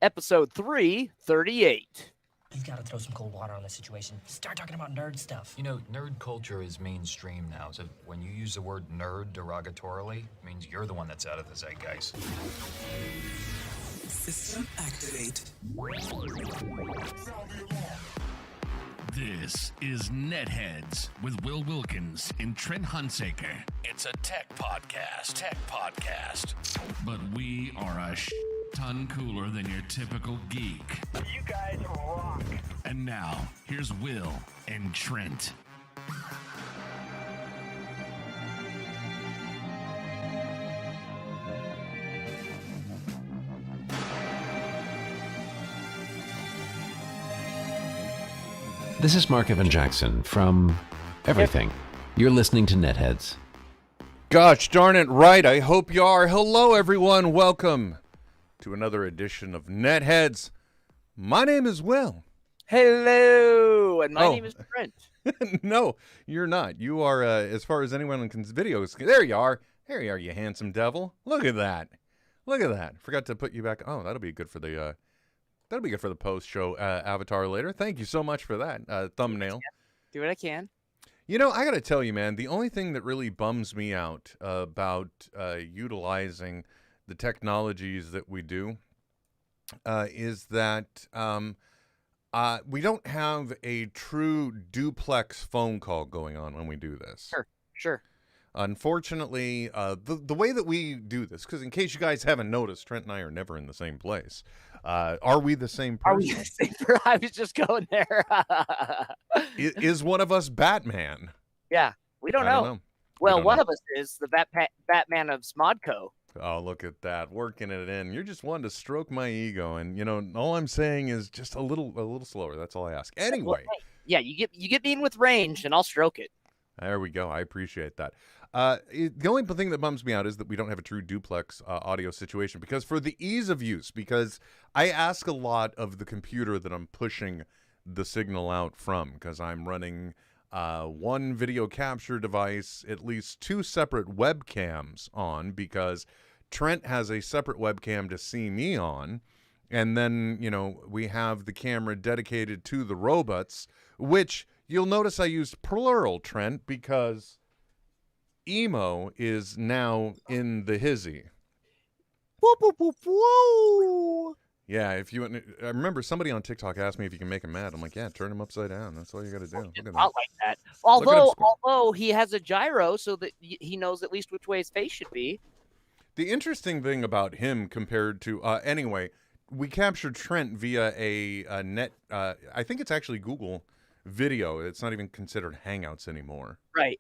episode 338. You've got to throw some cold water on this situation. Start talking about nerd stuff. You know, nerd culture is mainstream now, so when you use the word nerd derogatorily, it means you're the one that's out of the zeitgeist. System activate. This is NetHeads with Will Wilkins and Trent Hunsaker. It's a tech podcast. But we are a ton cooler than your typical geek. You guys rock. And now, here's Will and Trent. This is Mark Evan Jackson from Everything. You're listening to NetHeads. Gosh darn it, right. I hope you are. Hello, everyone. Welcome to another edition of NetHeads. My name is Will. Hello, and my name is Trent. No, you're not. You are, as far as anyone can videos. There you are. There you are, you handsome devil. Look at that. Look at that. Forgot to put you back. Oh, that'll be good for the post-show avatar later. Thank you so much for that thumbnail. Do what I can. You know, I got to tell you, man, the only thing that really bums me out about utilizing the technologies that we do is that we don't have a true duplex phone call going on when we do this. Sure. Unfortunately, the way that we do this, because in case you guys haven't noticed, Trent and I are never in the same place. Are we the same person? Are we the same person? I was just going there. Is one of us Batman? Yeah, we don't know. Well, one of us is the Batman of Smodco. Oh, look at that, working it in. You're just wanting to stroke my ego, and you know, all I'm saying is just a little slower. That's all I ask. Anyway, yeah, you get me in with range, and I'll stroke it. There we go. I appreciate that. The only thing that bums me out is that we don't have a true duplex audio situation, because for the ease of use, because I ask a lot of the computer that I'm pushing the signal out from, because I'm running one video capture device, at least two separate webcams on, because Trent has a separate webcam to see me on. And then, you know, we have the camera dedicated to the robots, which you'll notice I used plural, Trent, because Emo is now in the hizzy. Whoop, whoop, whoop, whoa. Yeah, I remember somebody on TikTok asked me if you can make him mad. I'm like, yeah, turn him upside down. That's all you got to do. Look at Not like that. Although he has a gyro, so that he knows at least which way his face should be. The interesting thing about him compared to anyway, we captured Trent via a net. I think it's actually Google Video. It's not even considered Hangouts anymore. Right.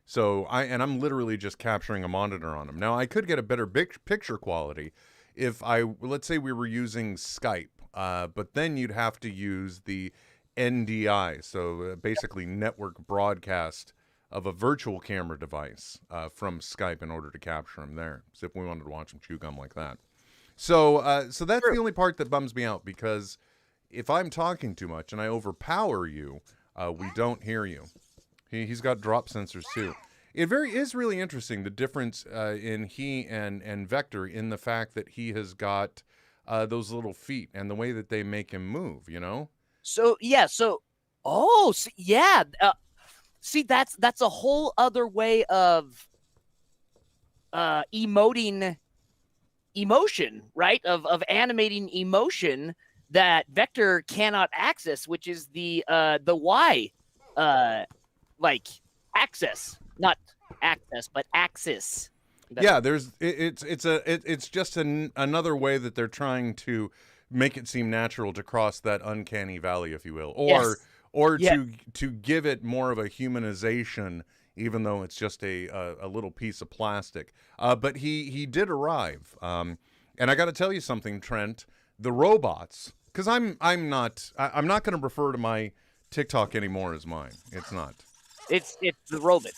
So I'm literally just capturing a monitor on him. Now I could get a better picture quality if let's say we were using Skype, but then you'd have to use the NDI, so basically network broadcast of a virtual camera device from Skype in order to capture him there. So if we wanted to watch him chew gum like that. So that's the only part that bums me out, because if I'm talking too much and I overpower you, we don't hear you. He's got drop sensors too. It is really interesting, the difference in he and Vector, in the fact that he has got those little feet and the way that they make him move, you know? See, that's a whole other way of emoting emotion, right? Of animating emotion that Vector cannot access, which is the Y access, not access, but axis. Yeah, it's just another way that they're trying to make it seem natural to cross that uncanny valley, if you will, or to give it more of a humanization, even though it's just a little piece of plastic. But he did arrive, and I got to tell you something, Trent. The robots, because I'm not going to refer to my TikTok anymore as mine. It's not. It's the robot.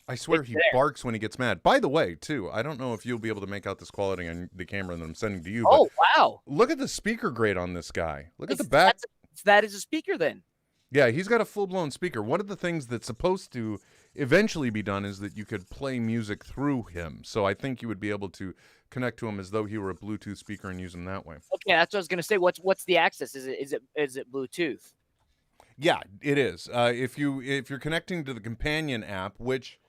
I swear he barks when he gets mad. By the way, too, I don't know if you'll be able to make out this quality on the camera that I'm sending to you. Oh, wow. Look at the speaker grade on this guy. Look at the back. That is a speaker then. Yeah, he's got a full-blown speaker. One of the things that's supposed to eventually be done is that you could play music through him. So I think you would be able to connect to him as though he were a Bluetooth speaker and use him that way. Okay, that's what I was gonna say. What's the access? Is it Bluetooth? Yeah, it is. If you're connecting to the companion app, which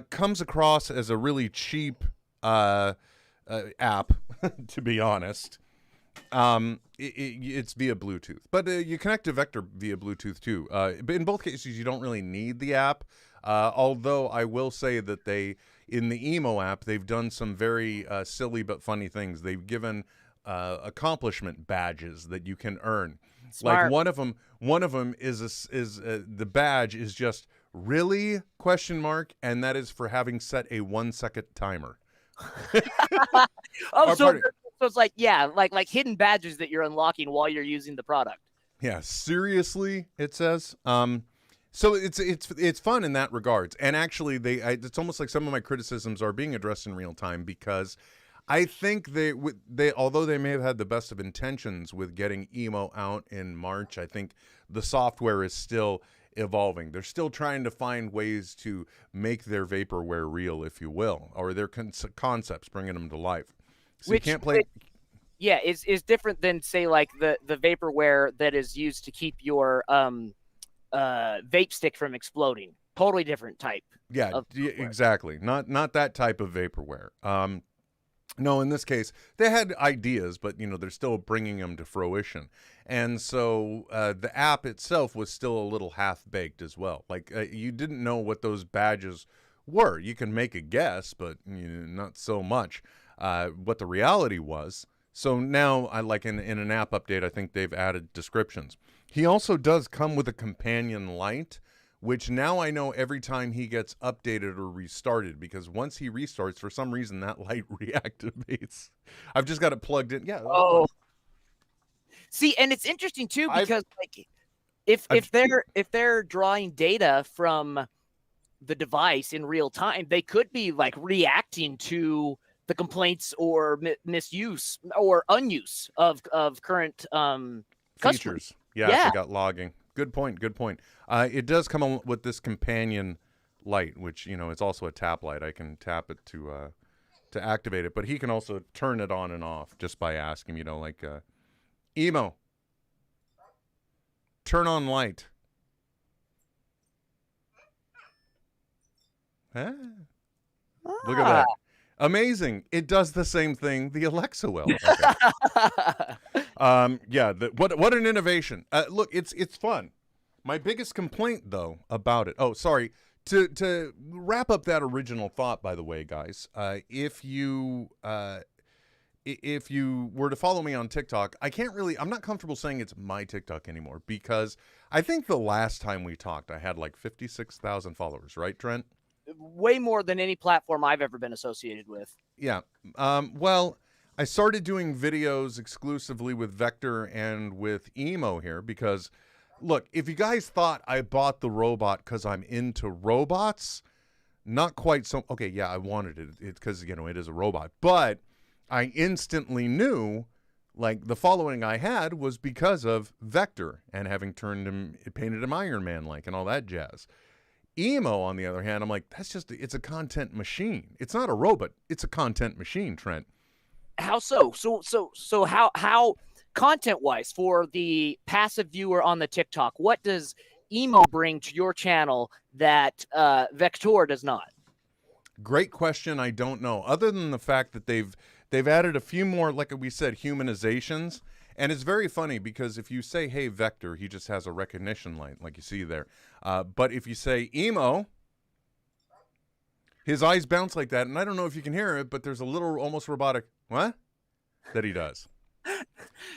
comes across as a really cheap app, to be honest, it's via Bluetooth. But you connect to Vector via Bluetooth too. But in both cases, you don't really need the app. Although I will say that in the Emo app, they've done some very silly but funny things. They've given accomplishment badges that you can earn. Smart. Like one of them is the badge is just really ? And that is for having set a 1 second timer. Oh, so it's like like hidden badges that you're unlocking while you're using the product. Yeah, seriously, it says. So it's fun in that regards. And actually, it's almost like some of my criticisms are being addressed in real time, because I think they although they may have had the best of intentions with getting Emo out in March, I think the software is still evolving. They're still trying to find ways to make their vaporware real, if you will, or their concepts, bringing them to life. So you can't play. Yeah, is different than, say, like the vaporware that is used to keep your vape stick from exploding. Totally different type. Yeah, exactly. Not that type of vaporware. No, in this case, they had ideas, but they're still bringing them to fruition. And so the app itself was still a little half-baked as well. Like you didn't know what those badges were. You can make a guess, but not so much what the reality was. So now, like in an app update, I think they've added descriptions. He also does come with a companion light, which now I know every time he gets updated or restarted, because once he restarts, for some reason, that light reactivates. I've just got it plugged in. Yeah. Oh. See, and it's interesting too, because if they're drawing data from the device in real time, they could be like reacting to the complaints or misuse or unuse of current features. customers. Yeah, they got logging. Good point. It does come with this companion light, which it's also a tap light. I can tap it to activate it, but he can also turn it on and off just by asking. Like Emo, turn on light. Look at that. Amazing. It does the same thing the Alexa will. Okay. Yeah, what an innovation. Look, it's fun. My biggest complaint, though, about it. Oh, sorry. To wrap up that original thought, by the way, guys, if you were to follow me on TikTok, I'm not comfortable saying it's my TikTok anymore, because I think the last time we talked, I had like 56,000 followers, right, Trent? Way more than any platform I've ever been associated with. Yeah. Well, I started doing videos exclusively with Vector and with Emo here because, look, if you guys thought I bought the robot because I'm into robots, not quite so. Okay, yeah, I wanted it. It's because, it is a robot. But I instantly knew, like, the following I had was because of Vector and having painted him Iron Man-like and all that jazz. Emo, on the other hand, I'm like, it's a content machine. It's not a robot. It's a content machine, Trent. How so? So how content-wise, for the passive viewer on the TikTok, what does Emo bring to your channel that Vector does not? Great question. I don't know. Other than the fact that they've added a few more, like we said, humanizations. And it's very funny because if you say, hey, Vector, he just has a recognition light, like you see there. But if you say Emo, his eyes bounce like that. And I don't know if you can hear it, but there's a little almost robotic, what? That he does.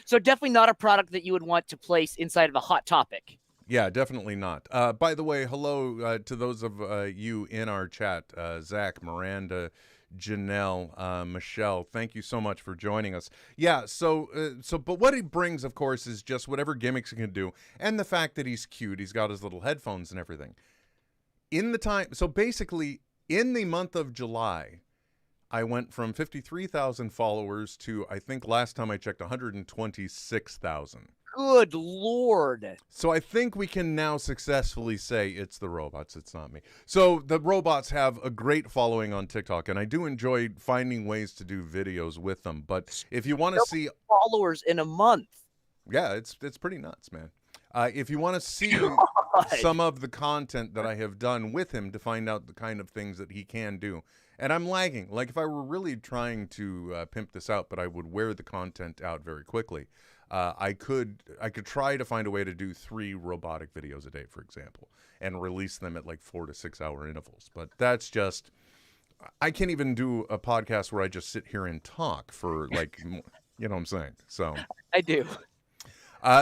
So definitely not a product that you would want to place inside of a Hot Topic. Yeah, definitely not. By the way, hello to those of you in our chat, Zach, Miranda, Janelle, Michelle, thank you so much for joining us. Yeah, but what he brings, of course, is just whatever gimmicks he can do, and the fact that he's cute. He's got his little headphones and everything. So basically, in the month of July, I went from 53,000 followers to, I think last time I checked, 126,000. Good Lord. So I think we can now successfully say it's the robots. It's not me. So the robots have a great following on TikTok, and I do enjoy finding ways to do videos with them. But if you want to see followers in a month, yeah, it's pretty nuts, man. If you want to see some of the content that I have done with him to find out the kind of things that he can do, and I'm lagging. Like if I were really trying to pimp this out, but I would wear the content out very quickly. I could try to find a way to do 3 robotic videos a day, for example, and release them at like 4 to 6 hour intervals. But that's just, I can't even do a podcast where I just sit here and talk for like, you know what I'm saying? So I do.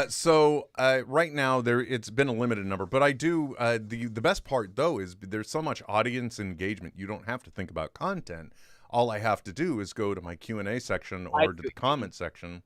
So right now it's been a limited number, but I do the best part though is there's so much audience engagement. You don't have to think about content. All I have to do is go to my Q&A section or to the comment section.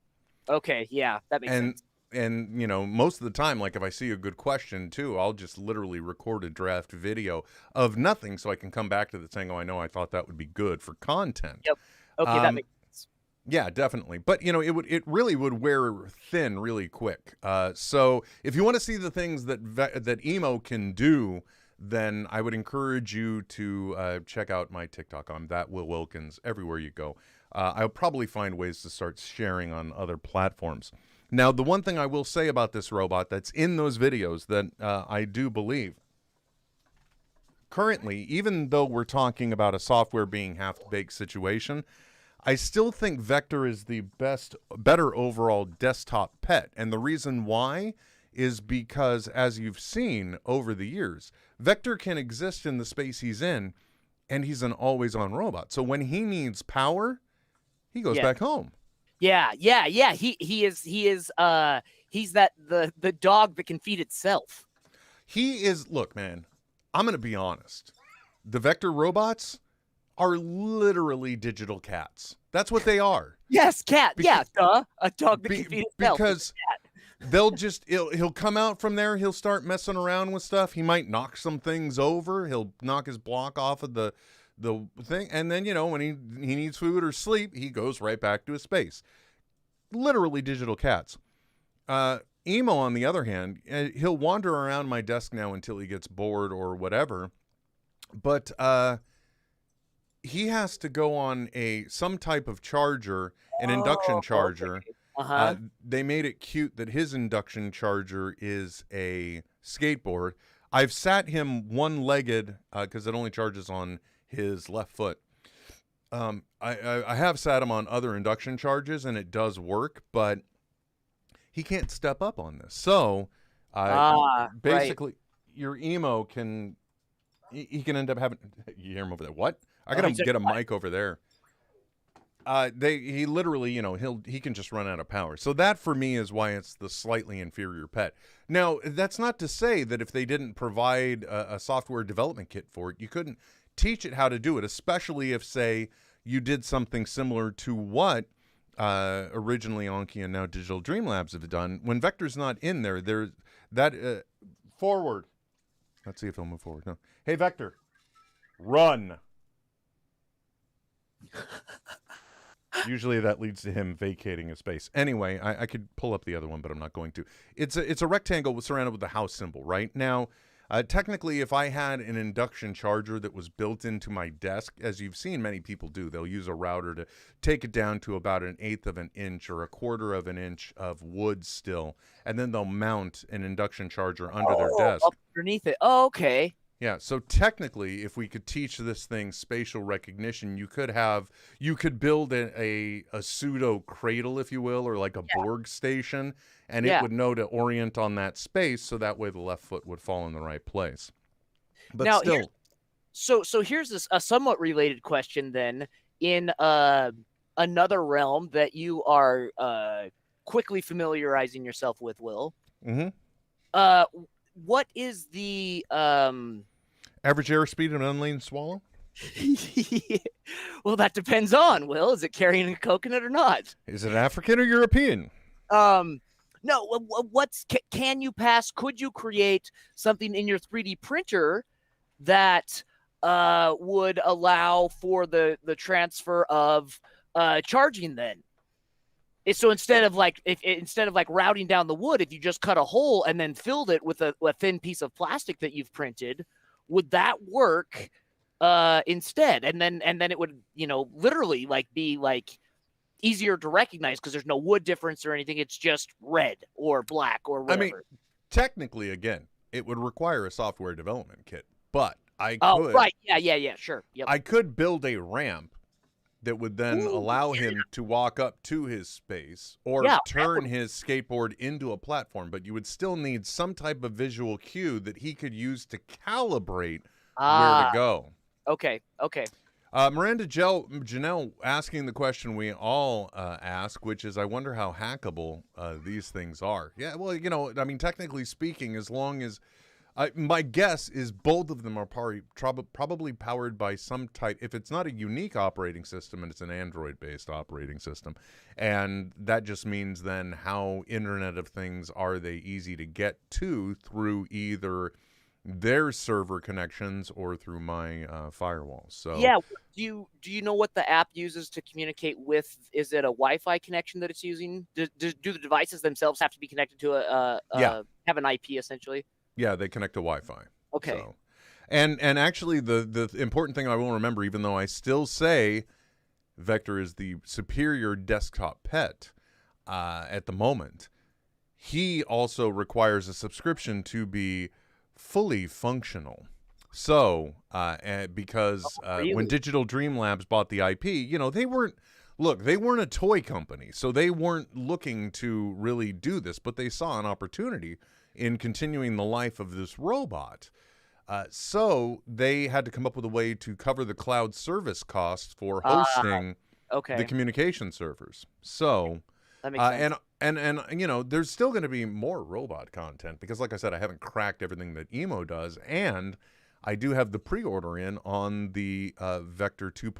Okay, yeah, that makes sense. And you know, most of the time, like if I see a good question too, I'll just literally record a draft video of nothing so I can come back to the saying, oh, I know, I thought that would be good for content. Yep. Okay, that makes sense. Yeah, definitely. But you know, it really would wear thin really quick. So if you want to see the things that Emo can do, then I would encourage you to check out my TikTok. I'm that Will Wilkins everywhere you go. I'll probably find ways to start sharing on other platforms. Now, the one thing I will say about this robot that's in those videos that I do believe, currently, even though we're talking about a software being half-baked situation, I still think Vector is the better overall desktop pet. And the reason why is because, as you've seen over the years, Vector can exist in the space he's in, and he's an always-on robot. So when he needs power, he goes back home. Yeah. He's that the dog that can feed itself. He is, look, man, I'm going to be honest. The Vector robots are literally digital cats. That's what they are. Yes, cat. A dog that can feed itself. Because they'll just, he'll come out from there. He'll start messing around with stuff. He might knock some things over. He'll knock his block off of the thing, and then, you know, when he needs food or sleep, he goes right back to his space. Literally digital cats. Emo, on the other hand, he'll wander around my desk now until he gets bored or whatever, but he has to go on some type of charger, an induction charger. Okay. They made it cute that his induction charger is a skateboard. I've sat him one-legged because it only charges on his left foot. I have sat him on other induction charges and it does work, but he can't step up on this. So basically your Emo can end up having, you hear him over there. What? I gotta get a mic over there. He literally, you know, he can just run out of power. So that for me is why it's the slightly inferior pet. Now, that's not to say that if they didn't provide a software development kit for it, you couldn't teach it how to do it, especially if, say, you did something similar to what originally Anki and now Digital Dream Labs have done. When Vector's not in there, there's that forward. Let's see if he'll move forward. No. Hey, Vector, run. Usually that leads to him vacating a space. Anyway, I could pull up the other one, but I'm not going to. It's a rectangle surrounded with the house symbol, right? Now, technically, if I had an induction charger that was built into my desk, as you've seen many people do, they'll use a router to take it down to about 1/8 of an inch or 1/4 of an inch of wood still, and then they'll mount an induction charger under their desk. Underneath it. Oh, okay. Yeah, so technically, if we could teach this thing spatial recognition, you could build a pseudo cradle, if you will, or like a Borg station, and it would know to orient on that space, so that way the left foot would fall in the right place. But now, still, so here's a somewhat related question then. In another realm that you are quickly familiarizing yourself with, Will. Mm-hmm. What is the average airspeed in an unladen swallow? Well, that depends on, Will. Is it carrying a coconut or not? Is it African or European? No. Can you pass? Could you create something in your 3D printer that would allow for the transfer of charging then? So instead of like routing down the wood, if you just cut a hole and then filled it with a thin piece of plastic that you've printed, would that work instead? And then it would, literally like be like easier to recognize because there's no wood difference or anything. It's just red or black or whatever. I mean, technically, again, it would require a software development kit, but I oh, could. right. Yeah, sure. Yep. I could build a ramp that would then allow him to walk up to his space or turn his skateboard into a platform, but you would still need some type of visual cue that he could use to calibrate where to go. Okay. Miranda Janelle asking the question we all ask, which is, I wonder how hackable these things are. Yeah, well, I mean, technically speaking, as long as my guess is both of them are probably powered by some type, if it's not a unique operating system and it's an Android-based operating system. And that just means then how Internet of Things are they easy to get to through either their server connections or through my firewalls. So yeah, do you know what the app uses to communicate with? Is it a Wi-Fi connection that it's using? Do the devices themselves have to be connected to have an IP essentially? Yeah, they connect to Wi-Fi. Okay. So, and actually, the important thing I will remember, even though I still say Vector is the superior desktop pet at the moment, he also requires a subscription to be fully functional. So, because when Digital Dream Labs bought the IP, they weren't a toy company, so they weren't looking to really do this, but they saw an opportunity in continuing the life of this robot. So they had to come up with a way to cover the cloud service costs for hosting the communication servers. So that makes sense. And there's still going to be more robot content because, like I said, I haven't cracked everything that Emo does, and I do have the pre-order in on the Vector 2.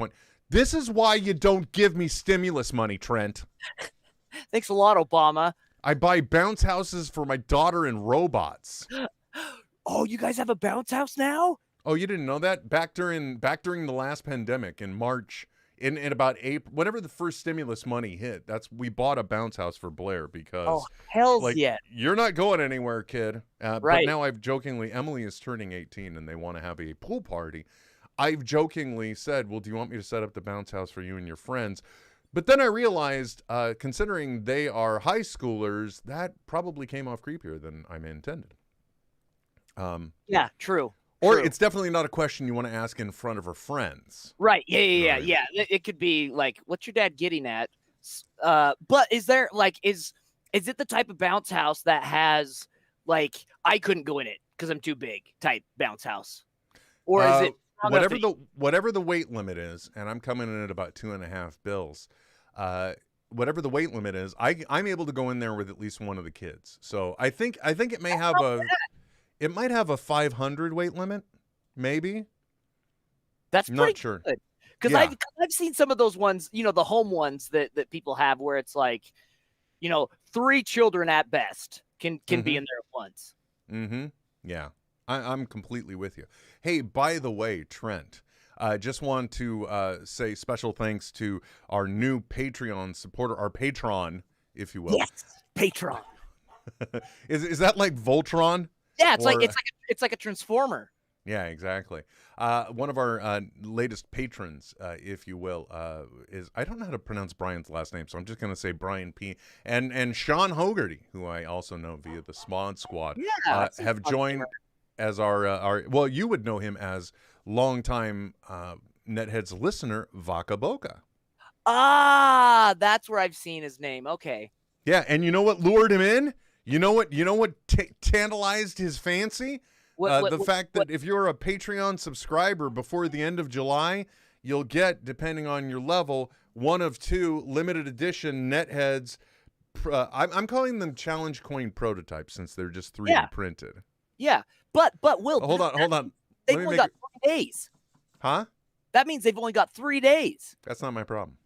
This is why you don't give me stimulus money, Trent. Thanks a lot, Obama. I buy bounce houses for my daughter and robots. Oh, you guys have a bounce house now? Oh, you didn't know that? Back during the last pandemic in March, in about April, whenever the first stimulus money hit, we bought a bounce house for Blair because you're not going anywhere, kid. Right. But now Emily is turning 18 and they want to have a pool party. I've jokingly said, well, do you want me to set up the bounce house for you and your friends? But then I realized, considering they are high schoolers, that probably came off creepier than I intended. Yeah, true. Or it's definitely not a question you want to ask in front of her friends. Right. Yeah. It could be like, what's your dad getting at? But is there is it the type of bounce house that has I couldn't go in it because I'm too big type bounce house? Or is it whatever the weight limit is, and I'm coming in at about $2.5 bills. Whatever the weight limit is, I'm able to go in there with at least one of the kids. So I think it may have it might have a 500 weight limit, maybe. That's pretty not sure good. Because I've seen some of those ones, the home ones that people have where it's 3 children at best can be in there at once. Mm-hmm. Yeah. I'm completely with you. Hey, by the way, Trent, just want to say special thanks to our new Patreon supporter, our patron, if you will. Yes, patron. Is that like Voltron? Yeah, it's like a transformer. Yeah, exactly. One of our latest patrons, if you will, is, I don't know how to pronounce Brian's last name, so I'm just going to say Brian P. And Sean Hogarty, who I also know via the Smod Squad, have joined as our well, you would know him as longtime NetHeads listener, Vaca Boca. Ah, that's where I've seen his name. Okay. Yeah, and you know what lured him in? You know what tantalized his fancy? The fact that if you're a Patreon subscriber before the end of July, you'll get, depending on your level, 1 of 2 limited edition NetHeads. I'm calling them challenge coin prototypes since they're just 3D printed. Yeah, but Will, hold on. They've only got 3 days. Huh? That means they've only got 3 days. That's not my problem.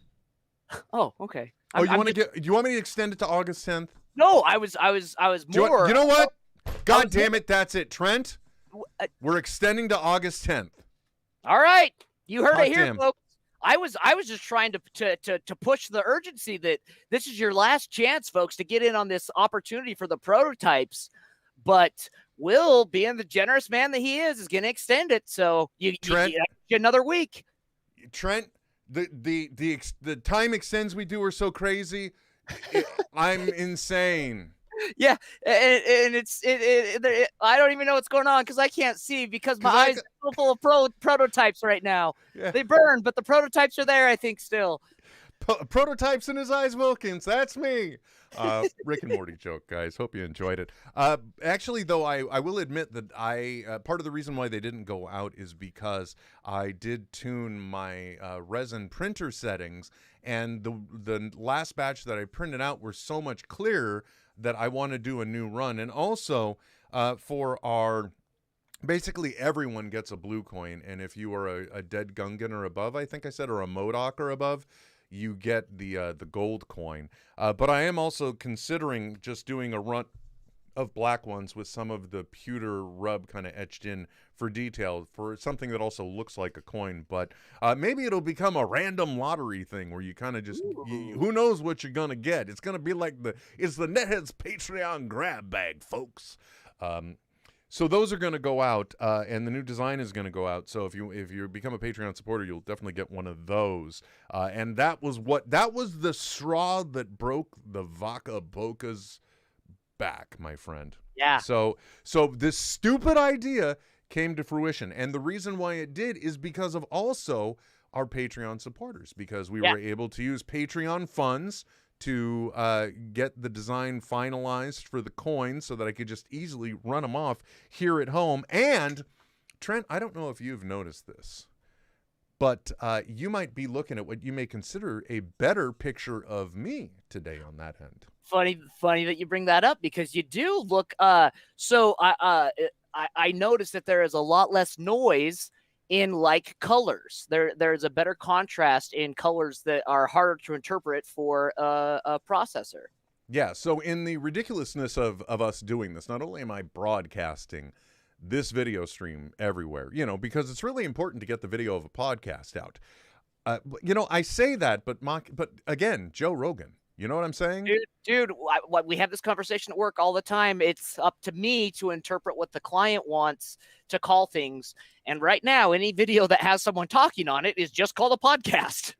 Oh, okay. Do you want me to extend it to August 10th? No, I was more. You know what? God damn it, that's it, Trent. We're extending to August 10th. All right. You heard it here, folks. I was just trying to push the urgency that this is your last chance, folks, to get in on this opportunity for the prototypes. But Will, being the generous man that he is going to extend it. So you get another week. Trent, the time extends we do are so crazy. I'm insane. Yeah, and I don't even know what's going on because I can't see because my eyes are full of prototypes right now. Yeah. They burn, but the prototypes are there, I think, still. Prototypes in his eyes, Wilkins. That's me. Rick and Morty joke, guys. Hope you enjoyed it. Actually, though, I will admit that part of the reason why they didn't go out is because I did tune my resin printer settings, and the last batch that I printed out were so much clearer that I want to do a new run. And also for our, basically everyone gets a blue coin, and if you are a dead Gungan or above, I think I said, or a MotU'd or above, you get the gold coin. But I am also considering just doing a run of black ones with some of the pewter rub kind of etched in for detail for something that also looks like a coin. But maybe it'll become a random lottery thing where you kind of just, who knows what you're going to get. It's going to be like it's the NetHeads Patreon grab bag, folks. So those are going to go out, and the new design is going to go out. So if you become a Patreon supporter, you'll definitely get one of those. And that was the straw that broke the Vaca Boca's back, my friend. Yeah. So this stupid idea came to fruition, and the reason why it did is because of also our Patreon supporters, because we were able to use Patreon funds to get the design finalized for the coins so that I could just easily run them off here at home. And Trent, I don't know if you've noticed this, but you might be looking at what you may consider a better picture of me today on that end. Funny that you bring that up, because you do look so I noticed that there is a lot less noise in like colors. There's a better contrast in colors that are harder to interpret for a processor. Yeah, so in the ridiculousness of us doing this, not only am I broadcasting this video stream everywhere, because it's really important to get the video of a podcast out. I say that, but again, Joe Rogan, you know what I'm saying? Dude, we have this conversation at work all the time. It's up to me to interpret what the client wants to call things. And right now, any video that has someone talking on it is just called a podcast.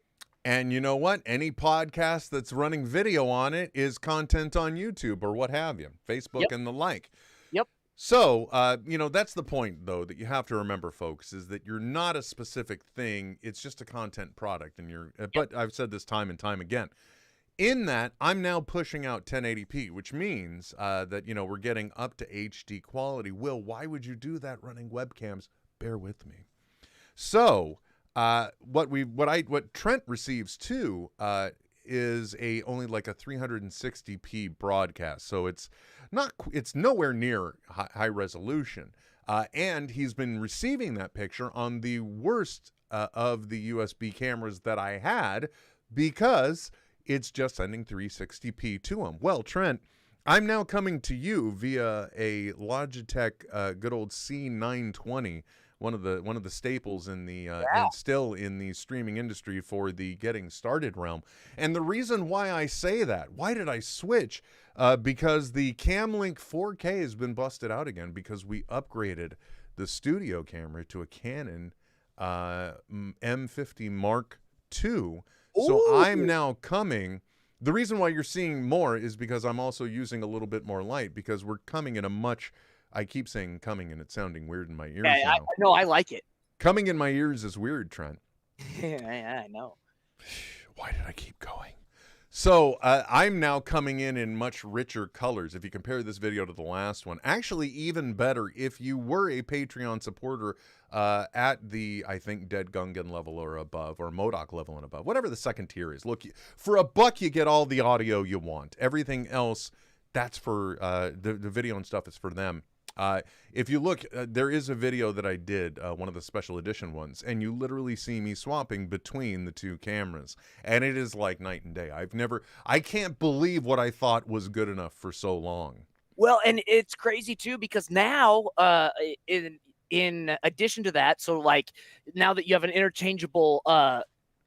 And you know what? Any podcast that's running video on it is content on YouTube or what have you, Facebook and the like. Yep. So, that's the point, though, that you have to remember, folks, is that you're not a specific thing. It's just a content product. And but I've said this time and time again. In that, I'm now pushing out 1080p, which means that, we're getting up to HD quality. Will, why would you do that running webcams? Bear with me. So, what Trent receives too is only like a 360p broadcast. So it's nowhere near high resolution. And he's been receiving that picture on the worst of the USB cameras that I had, because it's just sending 360p to him. Well, Trent, I'm now coming to you via a Logitech good old C920, one of the staples in the and still in the streaming industry for the getting started realm. And the reason why I say that, why did I switch? Because the Camlink 4K has been busted out again, because we upgraded the studio camera to a Canon M50 Mark II. So I'm now coming. The reason why you're seeing more is because I'm also using a little bit more light, because we're coming in I keep saying coming, and it's sounding weird in my ears now. No, I like it. Coming in my ears is weird, Trent. I know. Why did I keep going? So I'm now coming in much richer colors. If you compare this video to the last one, actually even better if you were a Patreon supporter at the, I think, Dead Gungan level or above, or MotU'd level and above, whatever the second tier is. Look, for $1, you get all the audio you want. Everything else, that's for the video and stuff is for them. If you look, there is a video that I did, one of the special edition ones, and you literally see me swapping between the two cameras, and it is like night and day. I can't believe what I thought was good enough for so long. Well, and it's crazy too, because now, in addition to that, so like now that you have an interchangeable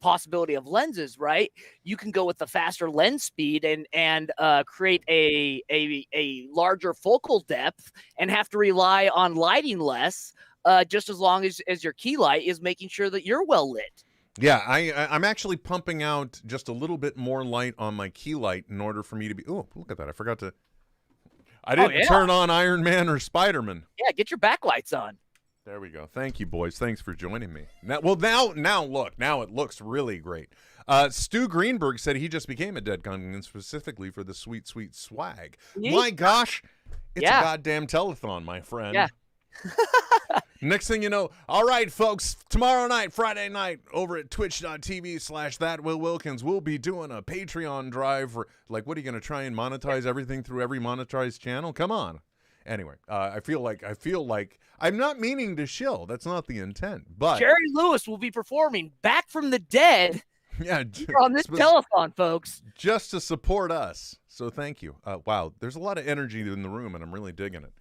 possibility of lenses, right? You can go with the faster lens speed and create a larger focal depth and have to rely on lighting less, just as long as your key light is making sure that you're well lit. Yeah, I'm actually pumping out just a little bit more light on my key light in order for me to be. Oh, look at that! I forgot to. I didn't turn on Iron Man or Spider-Man. Yeah, get your backlights on. There we go. Thank you, boys. Thanks for joining me. Now look. Now it looks really great. Stu Greenberg said he just became a Dead Gungan specifically for the sweet, sweet swag. My gosh, it's a goddamn telethon, my friend. Yeah. Next thing you know, all right, folks, tomorrow night, Friday night, over at twitch.tv/thatwillwilkins, we'll be doing a Patreon drive for, like, what are you going to try and monetize everything through every monetized channel? Come on. Anyway, I feel like I'm not meaning to shill. That's not the intent. But Jerry Lewis will be performing Back from the Dead. Yeah, on this telethon, folks. Just to support us. So thank you. Wow, there's a lot of energy in the room, and I'm really digging it.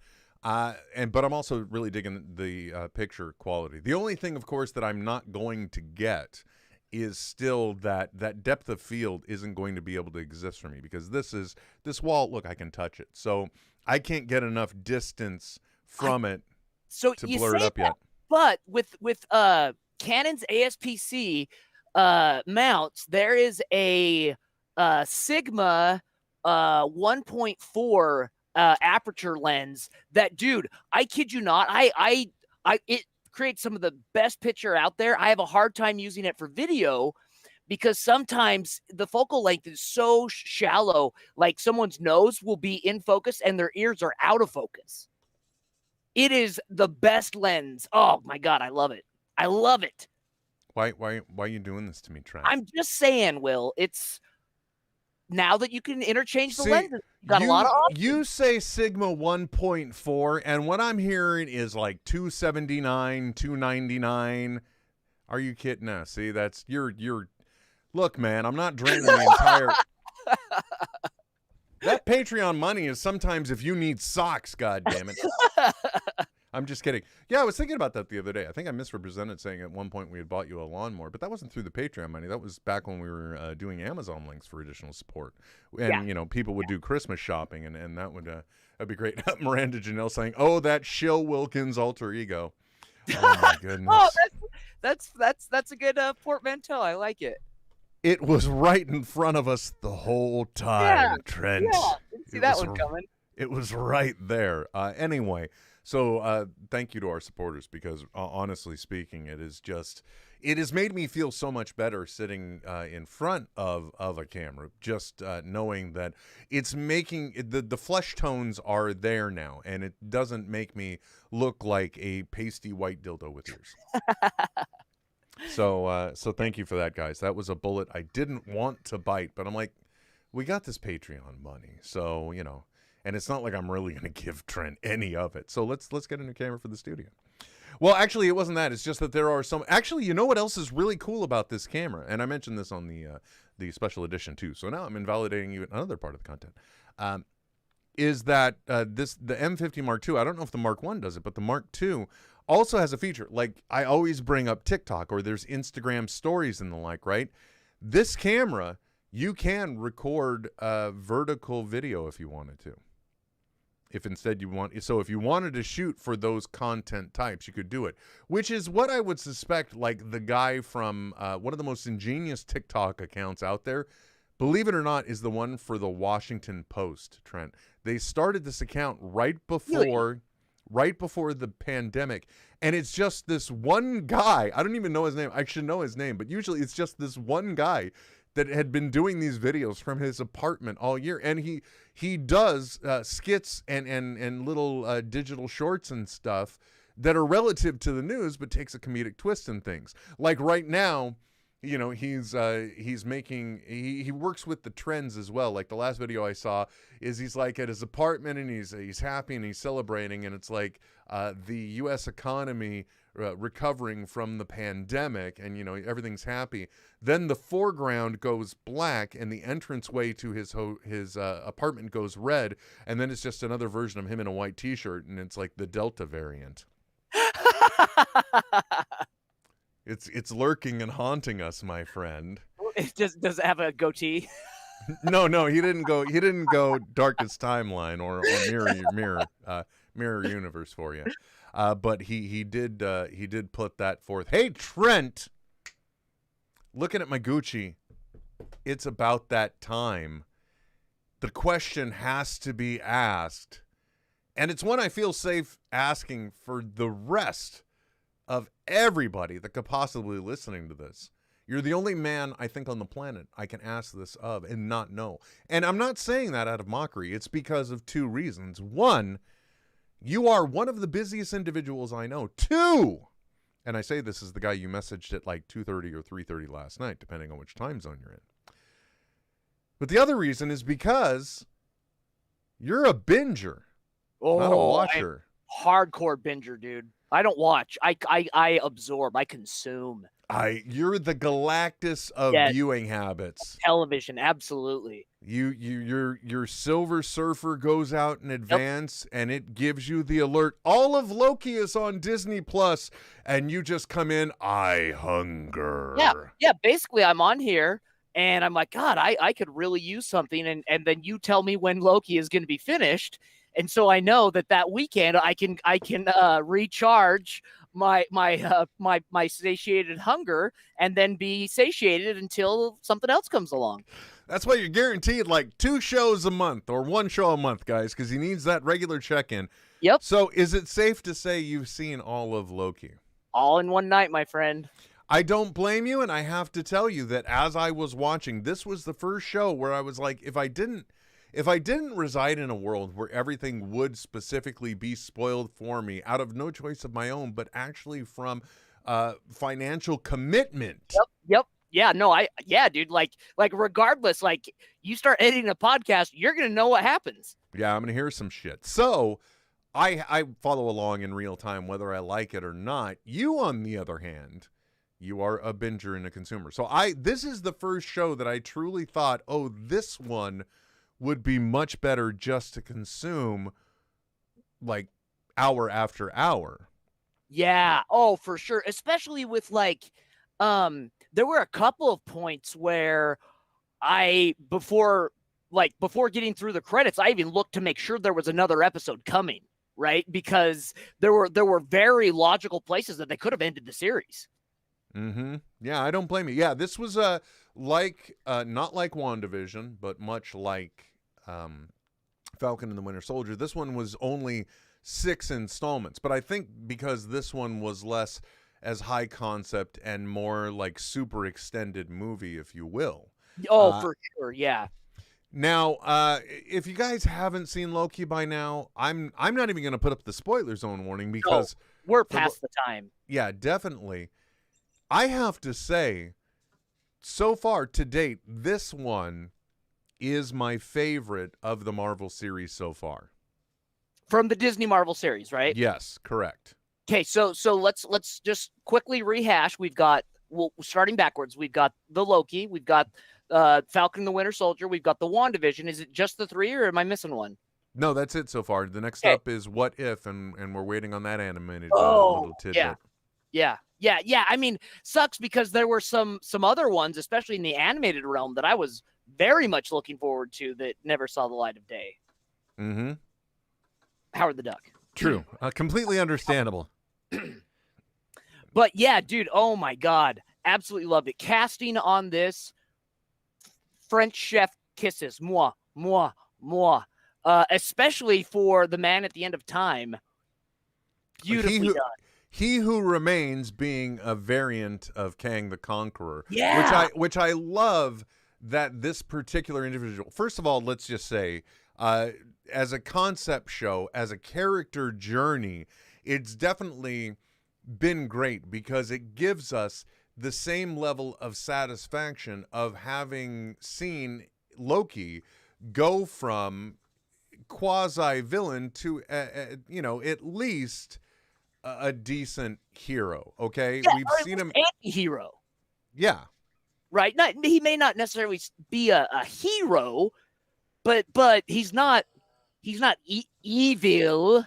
But I'm also really digging the picture quality. The only thing, of course, that I'm not going to get is still that depth of field isn't going to be able to exist for me, because this wall. Look, I can touch it, so I can't get enough distance from it to blur it up yet. But with Canon's ASPC mounts, there is a Sigma 1.4 aperture lens that, dude, I kid you not, it creates some of the best picture out there. I have a hard time using it for video because sometimes the focal length is so shallow, like someone's nose will be in focus and their ears are out of focus. It is the best lens. Oh my God, I love it. I love it. Why are you doing this to me, Trent? I'm just saying, Will, it's now that you can interchange the lenses, you got a lot of options. You say Sigma 1.4, and what I'm hearing is like 279, 299. Are you kidding us? See, that's you're. Look, man, I'm not draining the entire. That Patreon money is sometimes if you need socks. God damn it. I'm just kidding. Yeah, I was thinking about that the other day. I think I misrepresented saying at one point we had bought you a lawnmower, but that wasn't through the Patreon money. That was back when we were doing Amazon links for additional support. And, you know, people would do Christmas shopping, and that would that'd be great. Miranda Janelle saying, oh, that Shill Wilkins alter ego. Oh, my goodness. Oh, that's a good portmanteau. I like it. It was right in front of us the whole time, Trent. Yeah, didn't see that one coming. It was right there. Anyway. So thank you to our supporters, because honestly speaking, it has made me feel so much better sitting in front of a camera, just knowing that it's making the flesh tones are there now, and it doesn't make me look like a pasty white dildo with ears. So thank you for that, guys. That was a bullet I didn't want to bite, but I'm like, we got this Patreon money, so you know. And it's not like I'm really going to give Trent any of it. So let's get a new camera for the studio. Well, actually, it wasn't that. It's just that there are some. Actually, you know what else is really cool about this camera? And I mentioned this on the special edition too. So now I'm invalidating even another part of the content. Is that the M50 Mark II? I don't know if the Mark I does it, but the Mark II also has a feature. Like I always bring up TikTok, or there's Instagram stories and the like. Right? This camera, you can record vertical video if you wanted to. If instead you want, so if you wanted to shoot for those content types, you could do it, which is what I would suspect, like the guy from one of the most ingenious TikTok accounts out there, believe it or not, is the one for the Washington Post, Trent. They started this account right before the pandemic, and it's just this one guy. I don't even know his name. I should know his name, but usually it's just this one guy that had been doing these videos from his apartment all year, and he does skits and little digital shorts and stuff that are relative to the news, but takes a comedic twist in things. Like right now, you know, he's making he works with the trends as well. Like the last video I saw is he's like at his apartment and he's happy and he's celebrating, and it's like the U.S. economy recovering from the pandemic, and you know everything's happy. Then the foreground goes black and the entranceway to his apartment goes red, and then it's just another version of him in a white t-shirt, and it's like the Delta variant. It's lurking and haunting us, my friend. It just does it have a goatee? No, he didn't go Darkest Timeline or mirror universe for you. But he did put that forth. Hey, Trent, looking at my Gucci, it's about that time. The question has to be asked, and it's one I feel safe asking for the rest of everybody that could possibly be listening to this. You're the only man, I think, on the planet I can ask this of and not know. And I'm not saying that out of mockery. It's because of two reasons. One, you are one of the busiest individuals I know. Two, and I say this as the guy you messaged at like 2:30 or 3:30 last night, depending on which time zone you're in. But the other reason is because you're a binger, not a watcher. Hardcore binger, dude. I don't watch. I absorb. I consume. You're the Galactus of viewing habits. Television, absolutely. Your Silver Surfer goes out in advance, and it gives you the alert. All of Loki is on Disney Plus, and you just come in. I hunger. Yeah. Basically, I'm on here, and I'm like, God, I could really use something, and then you tell me when Loki is going to be finished, and so I know that weekend I can recharge my satiated hunger and then be satiated until something else comes along. That's why you're guaranteed like 2 shows a month or 1 show a month, guys, because he needs that regular check-in. Yep. So is it safe to say you've seen all of Loki? All in one night, my friend. I don't blame you, and I have to tell you that as I was watching, this was the first show where I was like, if I didn't reside in a world where everything would specifically be spoiled for me out of no choice of my own, but actually from financial commitment. Yep. Yeah, no, dude, like regardless, like you start editing a podcast, you're going to know what happens. Yeah, I'm going to hear some shit. So I follow along in real time, whether I like it or not. You, on the other hand, you are a binger and a consumer. So this is the first show that I truly thought, oh, this one would be much better just to consume like hour after hour. Yeah. Oh, for sure. Especially with like, there were a couple of points where before getting through the credits, I even looked to make sure there was another episode coming, right? Because there were very logical places that they could have ended the series. Mm-hmm. Yeah, I don't blame you. Yeah, this was not like WandaVision, but much like Falcon and the Winter Soldier. This one was only 6 installments, but I think because this one was less as high concept and more like super extended movie, if you will. Oh, for sure, yeah. Now, if you guys haven't seen Loki by now, I'm not even going to put up the spoiler zone warning because we're past the time. Yeah, definitely. I have to say, so far to date, this one is my favorite of the Marvel series so far. From the Disney Marvel series, right? Yes, correct. Okay, so let's just quickly rehash. We've got, starting backwards, we've got the Loki, we've got Falcon and the Winter Soldier, we've got the WandaVision. Is it just the 3, or am I missing one? No, that's it so far. The next up is What If, and we're waiting on that animated little tidbit. Yeah. I mean, sucks because there were some other ones, especially in the animated realm, that I was very much looking forward to that never saw the light of day. Mm-hmm. Howard the Duck. True. Completely understandable. But yeah, dude, oh my God. Absolutely loved it. Casting on this, French chef kisses. Moi. Especially for the man at the end of time. Beautifully done. He Who Remains being a variant of Kang the Conqueror. Yeah. Which I love that this particular individual, first of all, let's just say, as a concept show, as a character journey, it's definitely been great because it gives us the same level of satisfaction of having seen Loki go from quasi-villain to, at least a decent hero, okay? Yeah, we've seen him anti-hero. Yeah. Right? He may not necessarily be a hero, but he's not evil.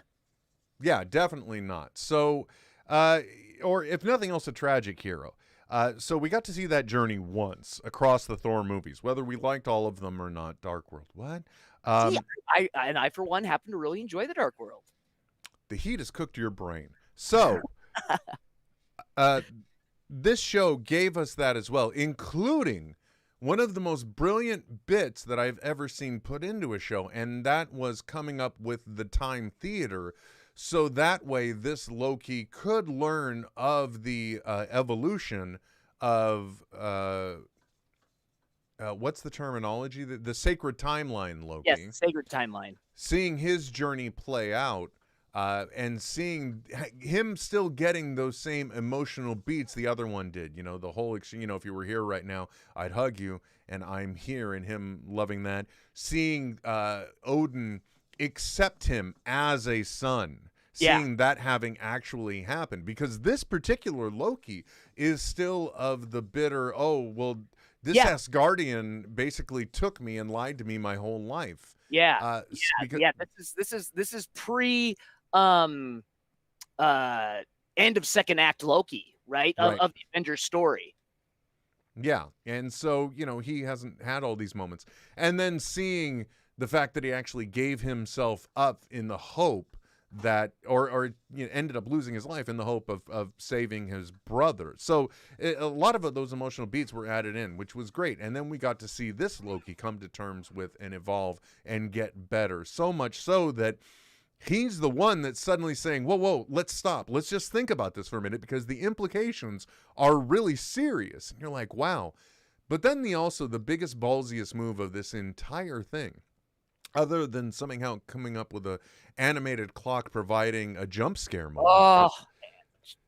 Yeah, definitely not. So or if nothing else, a tragic hero. So we got to see that journey once across the Thor movies, whether we liked all of them or not. Dark World, what? See, I for one happen to really enjoy the Dark World. The heat has cooked your brain. So, this show gave us that as well, including one of the most brilliant bits that I've ever seen put into a show, and that was coming up with the time theater. So that way, this Loki could learn of the evolution of what's the terminology? The sacred timeline, Loki. Yes, the sacred timeline. Seeing his journey play out, and seeing him still getting those same emotional beats the other one did. You know, the whole, if you were here right now, I'd hug you, and I'm here, and him loving that. Seeing Odin accept him as a son. Seeing that having actually happened. Because this particular Loki is still of the bitter, this Asgardian basically took me and lied to me my whole life. This is pre end of second act Loki, right? Of the Avengers story. Yeah. And so, he hasn't had all these moments. And then seeing the fact that he actually gave himself up in the hope that, or ended up losing his life in the hope of saving his brother. So a lot of those emotional beats were added in, which was great. And then we got to see this Loki come to terms with and evolve and get better. So much so that he's the one that's suddenly saying, whoa, let's stop. Let's just think about this for a minute, because the implications are really serious. And you're like, wow. But then the biggest ballsiest move of this entire thing, other than somehow coming up with a animated clock providing a jump scare moment. Oh,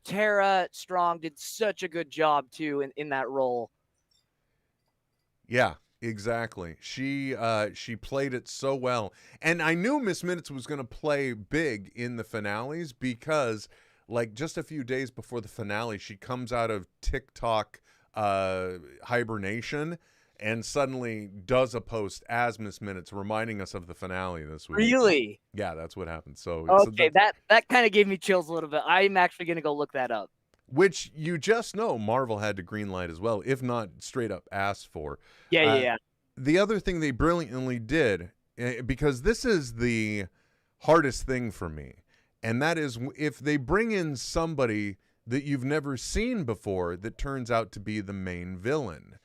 Tara Strong did such a good job too in that role. Yeah, exactly. She played it so well. And I knew Miss Minutes was going to play big in the finales, because like just a few days before the finale, she comes out of TikTok hibernation and suddenly does a post as Miss Minutes reminding us of the finale this week. Really? Yeah, that's what happened. So okay, that kind of gave me chills a little bit. I'm actually going to go look that up. Which you just know Marvel had to greenlight as well, if not straight up asked for. Yeah. The other thing they brilliantly did, because this is the hardest thing for me, and that is if they bring in somebody that you've never seen before that turns out to be the main villain.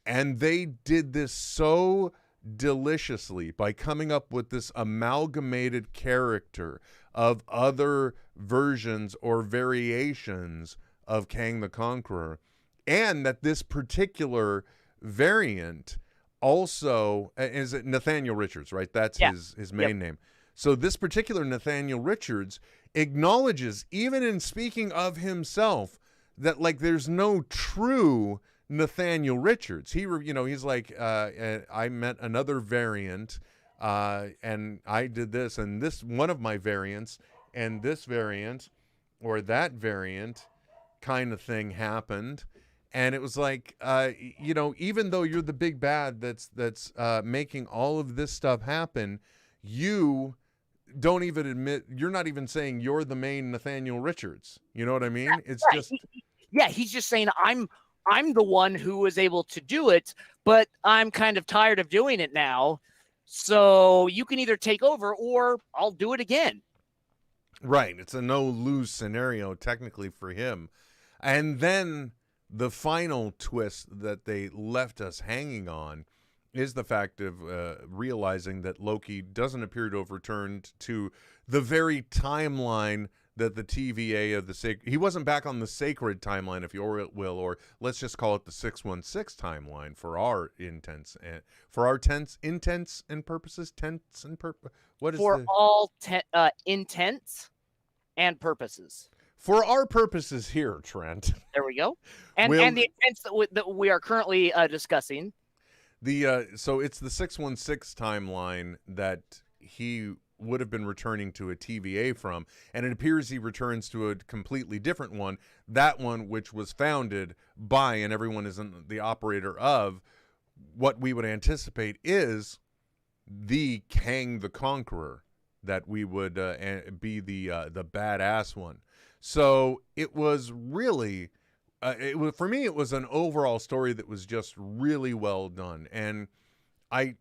And they did this so deliciously by coming up with this amalgamated character of other versions or variations of Kang the Conqueror. And that this particular variant also is Nathaniel Richards, right? That's his main name. So this particular Nathaniel Richards acknowledges, even in speaking of himself, that like there's no true Nathaniel Richards. He's like, I met another variant, and I did this, and this one of my variants, and this variant or that variant kind of thing happened. And it was like, even though you're the big bad that's making all of this stuff happen, you don't even admit, you're not even saying you're the main Nathaniel Richards. You know what I mean? It's just... he's just saying, I'm the one who was able to do it, but I'm kind of tired of doing it now. So you can either take over or I'll do it again. Right. It's a no-lose scenario technically for him. And then the final twist that they left us hanging on is the fact of realizing that Loki doesn't appear to have returned to the very timeline that the TVA of the sacred... He wasn't back on the sacred timeline, if you will, or let's just call it the 616 timeline for our intents and intents and purposes. What is for all intents and purposes? For our purposes here, Trent. There we go. And the intents that we are currently discussing. So it's the 616 timeline that he would have been returning to a TVA from, and it appears he returns to a completely different one, that one which was founded by, and everyone is the operator of, what we would anticipate is the Kang the Conqueror, that we would be the badass one. So it was really for me, it was an overall story that was just really well done. And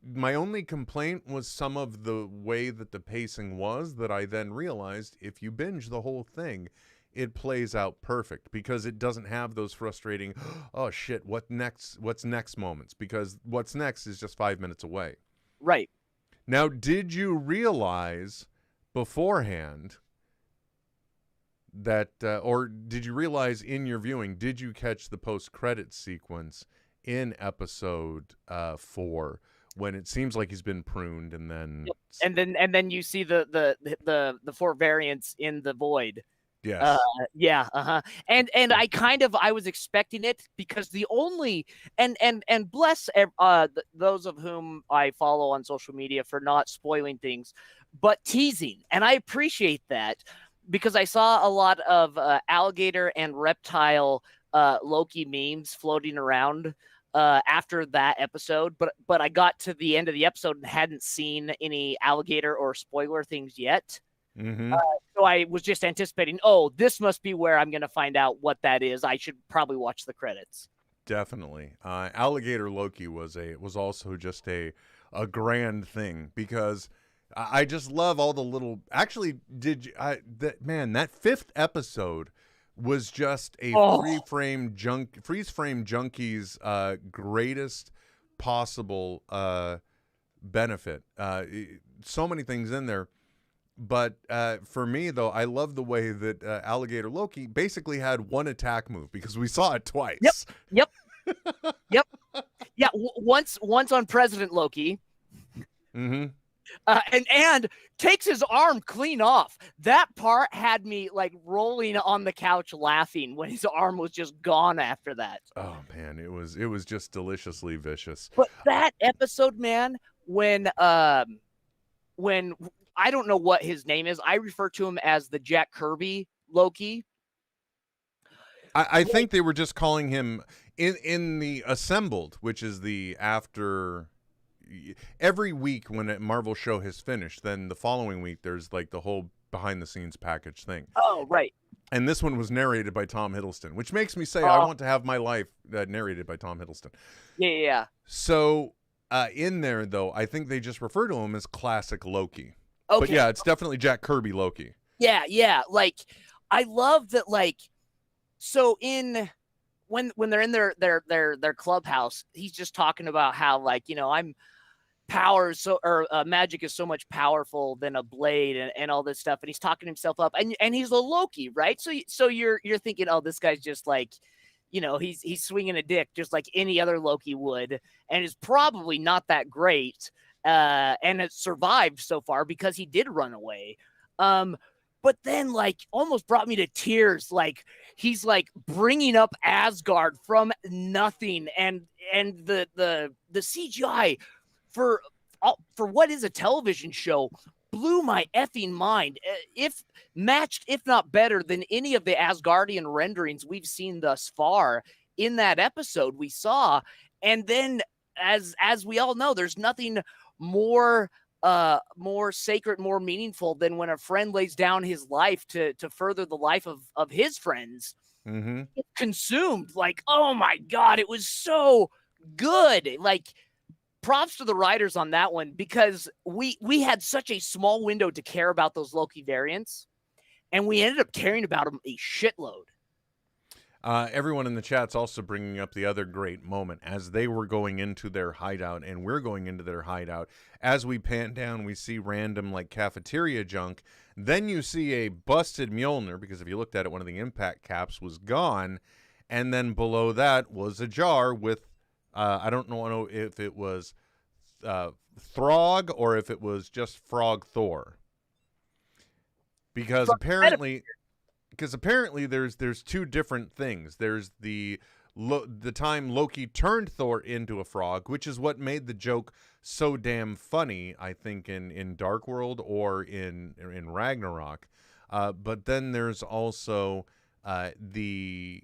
my only complaint was some of the way that the pacing was, that I then realized if you binge the whole thing, it plays out perfect, because it doesn't have those frustrating, oh shit, what's next moments, because what's next is just 5 minutes away. Right. Now, did you realize beforehand that, or did you realize in your viewing, did you catch the post-credit sequence in episode 4, when it seems like he's been pruned, and then and then you see the 4 variants in the void. Yes. Yeah. And I was expecting it, because the only and bless those of whom I follow on social media for not spoiling things, but teasing, and I appreciate that, because I saw a lot of alligator and reptile Loki memes floating around after that episode, but I got to the end of the episode and hadn't seen any alligator or spoiler things yet. Mm-hmm. So I was just anticipating, oh, this must be where I'm going to find out what that is. I should probably watch the credits. Definitely. Alligator Loki was also just a grand thing, because I just love all the little, actually, that 5th episode was just a freeze frame junkie's greatest possible benefit. So many things in there. But for me, though, I love the way that Alligator Loki basically had one attack move, because we saw it twice. Yep. Yeah, once on President Loki. Mm-hmm. And takes his arm clean off. That part had me like rolling on the couch laughing when his arm was just gone after that. Oh man, it was just deliciously vicious. But that episode, man, when I don't know what his name is, I refer to him as the Jack Kirby Loki. I think they were just calling him in the Assembled, which is the after. Every week when a Marvel show has finished, then the following week there's like the whole behind the scenes package thing. Oh, right. And this one was narrated by Tom Hiddleston, which makes me say I want to have my life narrated by Tom Hiddleston. Yeah. So in there, though, I think they just refer to him as classic Loki. Okay. But yeah, it's definitely Jack Kirby Loki. Yeah. Like, I love that. Like, so when they're in their clubhouse, he's just talking about how, like, you know, magic is so much powerful than a blade and all this stuff, and he's talking himself up, and he's a Loki, right? So you're thinking, oh, this guy's just like, you know, he's swinging a dick just like any other Loki would, and is probably not that great, and has survived so far because he did run away. But then, like, almost brought me to tears. Like, he's like bringing up Asgard from nothing, and the CGI for what is a television show blew my effing mind. If matched, if not better than any of the Asgardian renderings we've seen thus far in that episode we saw. And then, as we all know, there's nothing more sacred, more meaningful than when a friend lays down his life to further the life of his friends. Mm-hmm. Consumed. Like, oh my God, it was so good. Like, props to the writers on that one, because we had such a small window to care about those Loki variants, and we ended up caring about them a shitload. Everyone in the chat's also bringing up the other great moment as they were going into their hideout, and we're going into their hideout. As we pan down, we see random like cafeteria junk. Then you see a busted Mjolnir, because if you looked at it, one of the impact caps was gone. And then below that was a jar with, I don't know if it was Throg or if it was just Frog Thor. Because apparently there's two different things. There's the time Loki turned Thor into a frog, which is what made the joke so damn funny, I think, in Dark World or in Ragnarok. But then there's also the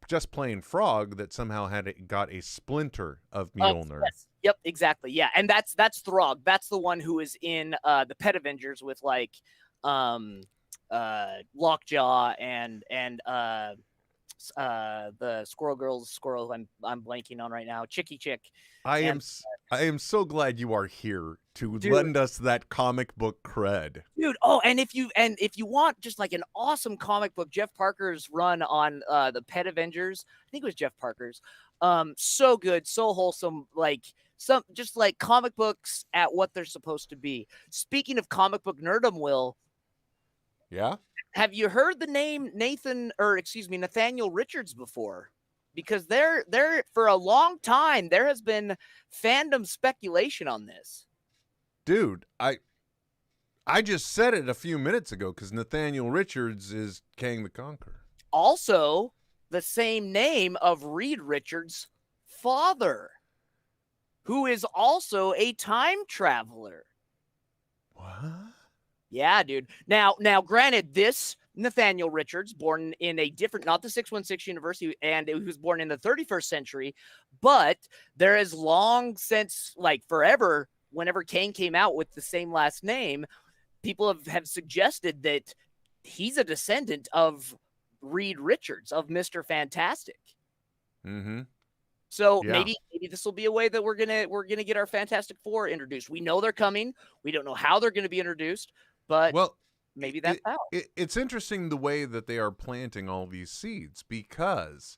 just plain frog that somehow got a splinter of Mjolnir. Yes. Yep, exactly. Yeah, and that's Throg. That's the one who is in the Pet Avengers with like Lockjaw and the squirrel I'm blanking on right now, Chicky Chick. I am so glad you are here to Dude. lend us that comic book cred. Dude, oh, and if you want just like an awesome comic book, Jeff Parker's run on the Pet Avengers, I think it was Jeff Parker's. So good, so wholesome, like some just like comic books at what they're supposed to be. Speaking of comic book nerdom, Will, Yeah? have you heard the name Nathaniel Richards before? Because there for a long time there has been fandom speculation on this. Dude, I just said it a few minutes ago because Nathaniel Richards is Kang the Conqueror. Also, the same name of Reed Richards' father, who is also a time traveler. What? Yeah, dude. Now, granted, this Nathaniel Richards, born in a different, not the 616 University, and he was born in the 31st century, but there is long since, like forever, whenever Kang came out with the same last name, people have suggested that he's a descendant of Reed Richards, of Mr. Fantastic. Mm-hmm. So Yeah. maybe this will be a way that we're gonna get our Fantastic Four introduced. We know they're coming. We don't know how they're gonna be introduced, but maybe that's how. It's interesting the way that they are planting all these seeds because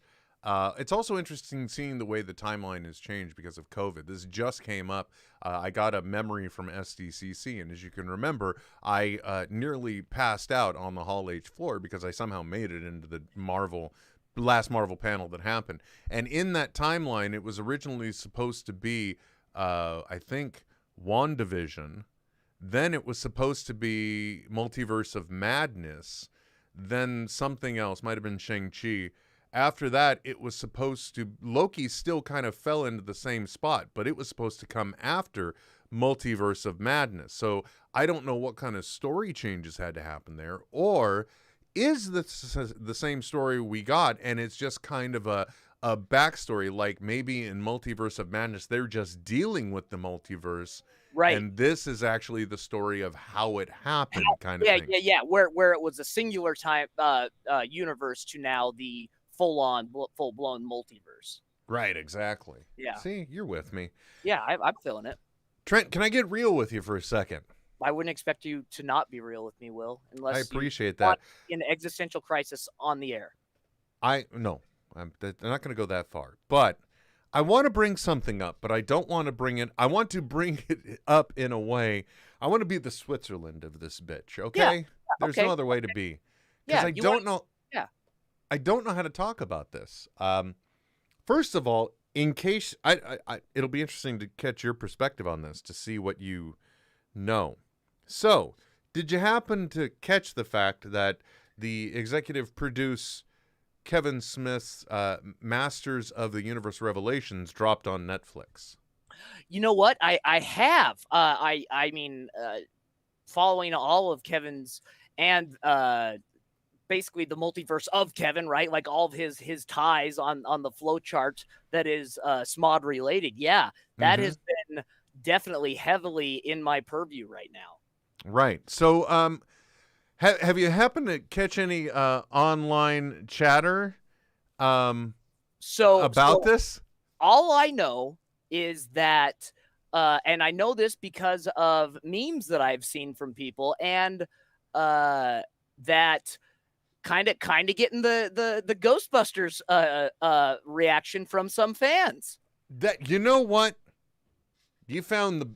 it's also interesting seeing the way the timeline has changed because of COVID. This just came up. I got a memory from SDCC, and as you can remember, I nearly passed out on the Hall H floor because I somehow made it into the last Marvel panel that happened. And in that timeline, it was originally supposed to be, I think, WandaVision. Then it was supposed to be Multiverse of Madness. Then something else, might have been Shang-Chi. After that, it was supposed to... Loki still kind of fell into the same spot, but it was supposed to come after Multiverse of Madness. So I don't know what kind of story changes had to happen there. Or is this the same story we got, and it's just kind of a backstory, like maybe in Multiverse of Madness, they're just dealing with the multiverse. Right. And this is actually the story of how it happened, kind of thing. Yeah. Where it was a singular time universe to now the full-blown multiverse. Right, exactly. Yeah. See, you're with me. Yeah, I'm feeling it. Trent, can I get real with you for a second? I wouldn't expect you to not be real with me, Will, unless I appreciate you that. In existential crisis on the air. No, I'm not going to go that far. But I want to bring something up, but I don't want to bring it. I want to bring it up in a way. I want to be the Switzerland of this bitch. Okay. Yeah, There's okay. no other way to be. Because I don't know. Yeah. I don't know how to talk about this. First of all, in case it'll be interesting to catch your perspective on this to see what you know. So, did you happen to catch the fact that the executive produce Kevin Smith's Masters of the Universe Revelations dropped on Netflix? You know what? I have. I mean, following all of Kevin's and basically the multiverse of Kevin, right? Like all of his ties on the flow chart that is SMOD related. Yeah, that has been definitely heavily in my purview right now. Right. So, have you happened to catch any online chatter about this? All I know is that, and I know this because of memes that I've seen from people, and that kind of getting the Ghostbusters reaction from some fans. That, you know what? You found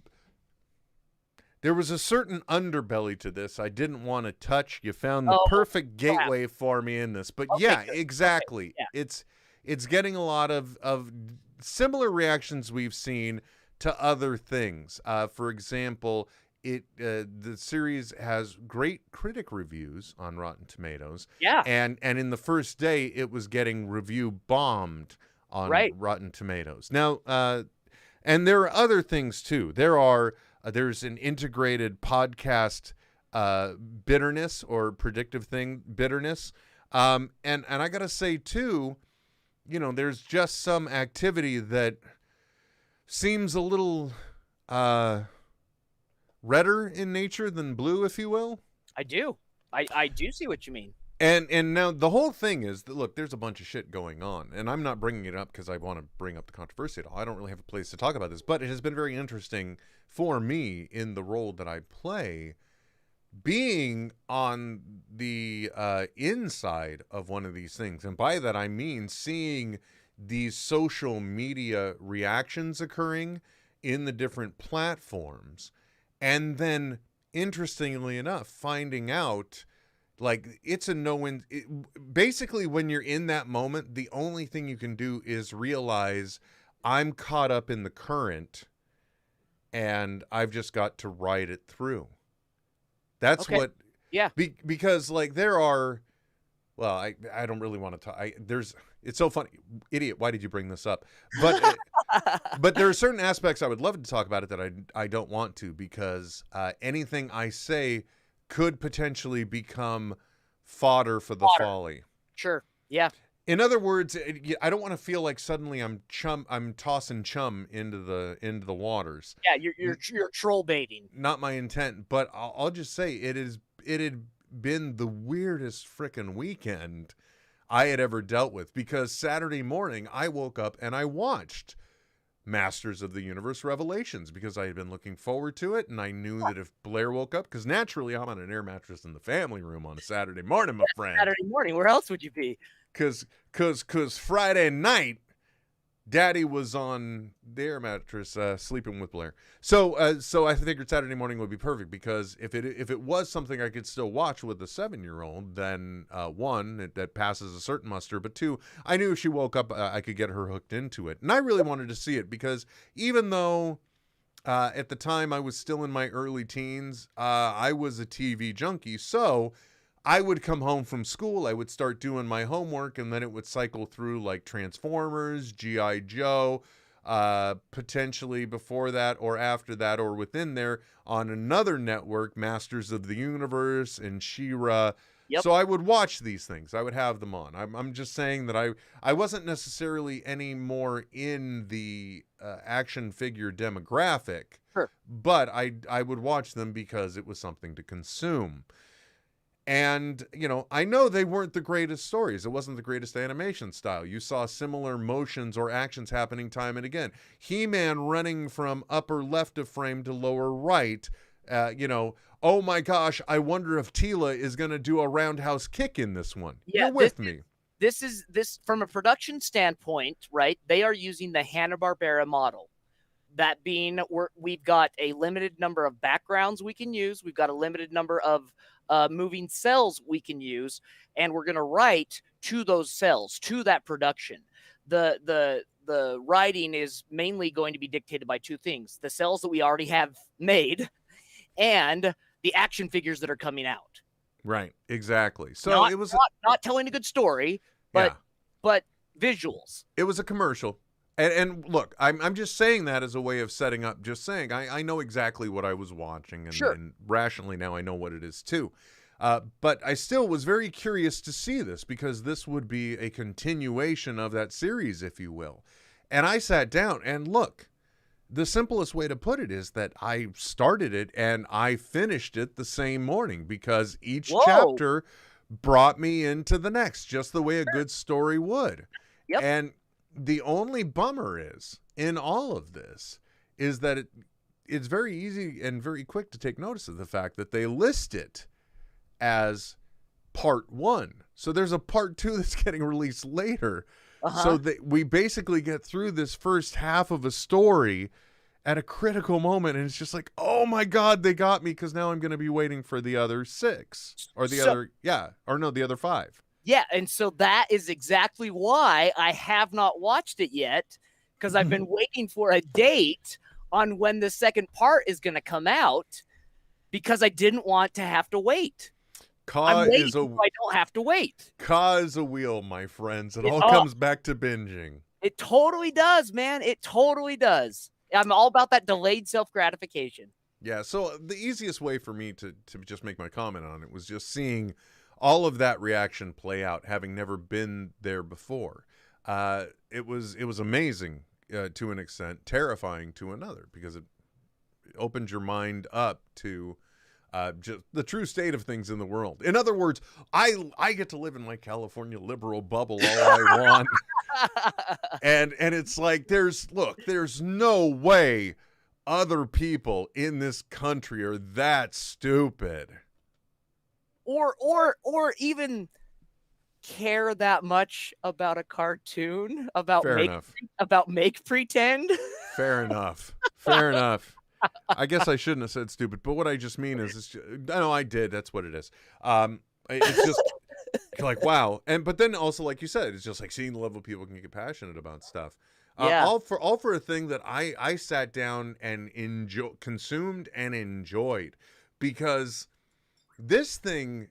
there was a certain underbelly to this I didn't want to touch. You found the perfect gateway for me in this. But okay, yeah, good. exactly. Okay, yeah. It's getting a lot of similar reactions we've seen to other things. For example, the series has great critic reviews on Rotten Tomatoes. Yeah. And in the first day, it was getting review bombed on Rotten Tomatoes. Now, and there are other things too. There's an integrated podcast bitterness or predictive thing bitterness. And I got to say too, you know, there's just some activity that seems a little redder in nature than blue, if you will. I do. I do see what you mean. And now the whole thing is that, look, there's a bunch of shit going on, and I'm not bringing it up because I want to bring up the controversy at all. I don't really have a place to talk about this, but it has been very interesting for me in the role that I play, being on the inside of one of these things. And by that I mean seeing these social media reactions occurring in the different platforms, and then, interestingly enough, finding out, like, it's a no-win. Basically, when you're in that moment, the only thing you can do is realize I'm caught up in the current, and I've just got to ride it through. That's Okay. what... Yeah. Because, like, there are... Well, I don't really want to talk... It's so funny. Idiot, why did you bring this up? But but there are certain aspects I would love to talk about it that I don't want to, because anything I say could potentially become fodder for the folly. Sure. Yeah. In other words, I don't want to feel like suddenly I'm tossing chum into the waters. Yeah, you're troll baiting. Not my intent, but I'll just say it had been the weirdest frickin' weekend I had ever dealt with, because Saturday morning I woke up and I watched Masters of the Universe Revelations because I had been looking forward to it, and I knew that if Blair woke up, because naturally I'm on an air mattress in the family room on a Saturday morning, my friend. Saturday morning, where else would you be? Because Friday night, Daddy was on the air mattress sleeping with Blair. So I figured Saturday morning would be perfect, because if it was something I could still watch with a 7-year-old, then one, that passes a certain muster, but two, I knew if she woke up, I could get her hooked into it. And I really wanted to see it, because even though at the time I was still in my early teens, I was a TV junkie, so I would come home from school, I would start doing my homework, and then it would cycle through like Transformers, G.I. Joe, potentially before that or after that or within there on another network, Masters of the Universe and She-Ra. Yep. So I would watch these things. I would have them on. I'm just saying that I wasn't necessarily any more in the action figure demographic, sure, but I would watch them because it was something to consume. And, you know, I know they weren't the greatest stories. It wasn't the greatest animation style. You saw similar motions or actions happening time and again. He-Man running from upper left of frame to lower right. You know, oh my gosh, I wonder if Tila is going to do a roundhouse kick in this one. Yeah, you're with me. This from a production standpoint, right? They are using the Hanna-Barbera model. That being, we've got a limited number of backgrounds we can use. We've got a limited number of moving cells we can use, and we're going to write to those cells, to that production. The writing is mainly going to be dictated by two things: the cells that we already have made, and the action figures that are coming out. Right, exactly. So it was not telling a good story, but visuals. It was a commercial. And look, I'm just saying that as a way of setting up, just saying I know exactly what I was watching, and, sure, and rationally now I know what it is too. But I still was very curious to see this, because this would be a continuation of that series, if you will. And I sat down and look, the simplest way to put it is that I started it and I finished it the same morning, because each chapter brought me into the next, just the way a good story would. Yep. And the only bummer is, in all of this, is that it's very easy and very quick to take notice of the fact that they list it as part 1. So there's a part 2 that's getting released later. So that we basically get through this first half of a story at a critical moment, and it's just like, oh my God, they got me, because now I'm going to be waiting for the other 6 or the other 5. Yeah, and so that is exactly why I have not watched it yet, because I've been waiting for a date on when the second part is going to come out, because I didn't want to have to wait. I don't have to wait. Ka is a wheel, my friends. It all comes back to binging. It totally does, man. It totally does. I'm all about that delayed self-gratification. Yeah, so the easiest way for me to just make my comment on it was just seeing all of that reaction play out, having never been there before. It was amazing to an extent, terrifying to another, because it opened your mind up to just the true state of things in the world. In other words, I get to live in my California liberal bubble all I want. and it's like there's no way other people in this country are that stupid. Or even care that much about a cartoon about make pretend. Fair enough. Fair enough. I guess I shouldn't have said stupid, but what I just mean is, I know I did. That's what it is. It's just like, wow. But then also, like you said, it's just like seeing the level of people can get passionate about stuff. All for a thing that I sat down and consumed and enjoyed, because this thing,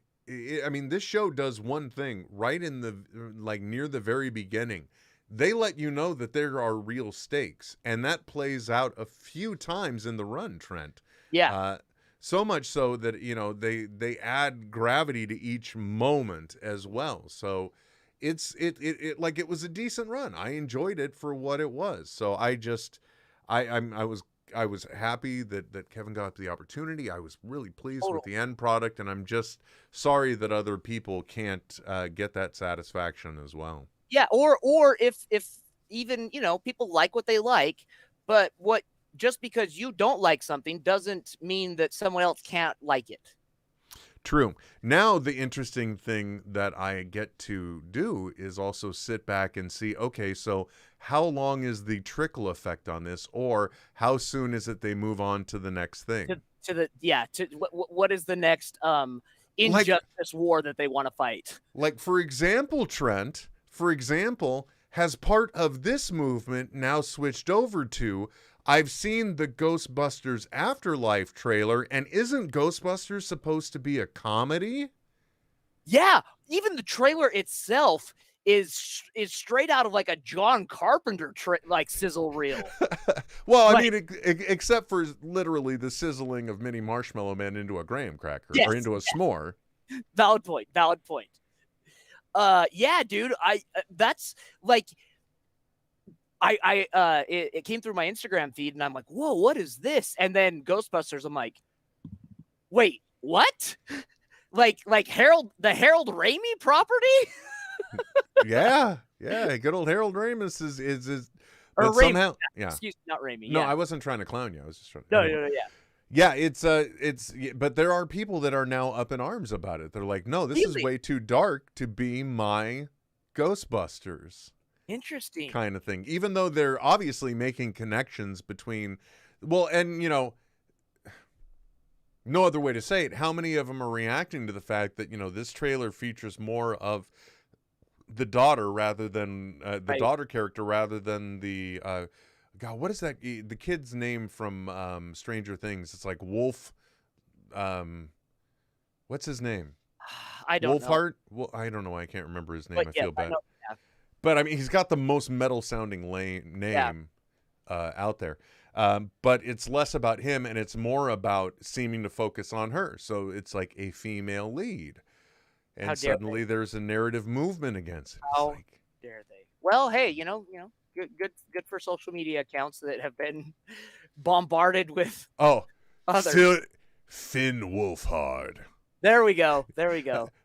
I mean, this show does one thing right in the, like, near the very beginning. They let you know that there are real stakes, and that plays out a few times in the run, Trent. Yeah. So much so that, you know, they add gravity to each moment as well. So it like, it was a decent run. I enjoyed it for what it was. So I was happy that Kevin got the opportunity. I was really pleased with the end product, and I'm just sorry that other people can't get that satisfaction as well. Yeah, or if even, you know, people like what they like, but just because you don't like something doesn't mean that someone else can't like it. True. Now, the interesting thing that I get to do is also sit back and see, okay, so how long is the trickle effect on this, or how soon is it they move on to the next thing? What is the next injustice war that they want to fight? Like, for example, Trent, has part of this movement now switched over to, I've seen the Ghostbusters Afterlife trailer, and isn't Ghostbusters supposed to be a comedy? Yeah, even the trailer itself is straight out of like a John Carpenter like sizzle reel. Well, I mean, except for literally the sizzling of mini Marshmallow Men into a graham cracker, or into a s'more. Valid point. Yeah, dude, that's like, it came through my Instagram feed, and I'm like, whoa, what is this? And then Ghostbusters, I'm like, wait, what? like the Harold Ramis property? yeah, good old Harold Ramis is or but somehow, yeah. Excuse me, not Raimi. No, yeah. I wasn't trying to clown you. I was just trying. No, anyway. yeah. Yeah, it's but there are people that are now up in arms about it. They're like, no, this is way too dark to be my Ghostbusters. Interesting. Kind of thing. Even though they're obviously making connections between, well, and, you know, no other way to say it, how many of them are reacting to the fact that, you know, this trailer features more of the daughter rather than the daughter character rather than the God, what is that? The kid's name from Stranger Things. It's like Wolf. What's his name? I don't know. Wolfhard? Well, I don't know. I can't remember his name. But I feel bad. I know, yeah. But I mean, he's got the most metal sounding name out there. But it's less about him, and it's more about seeming to focus on her. So it's like a female lead. And suddenly there's a narrative movement against it. How dare they? Well, hey, you know, good for social media accounts that have been bombarded with still Finn Wolfhard. There we go.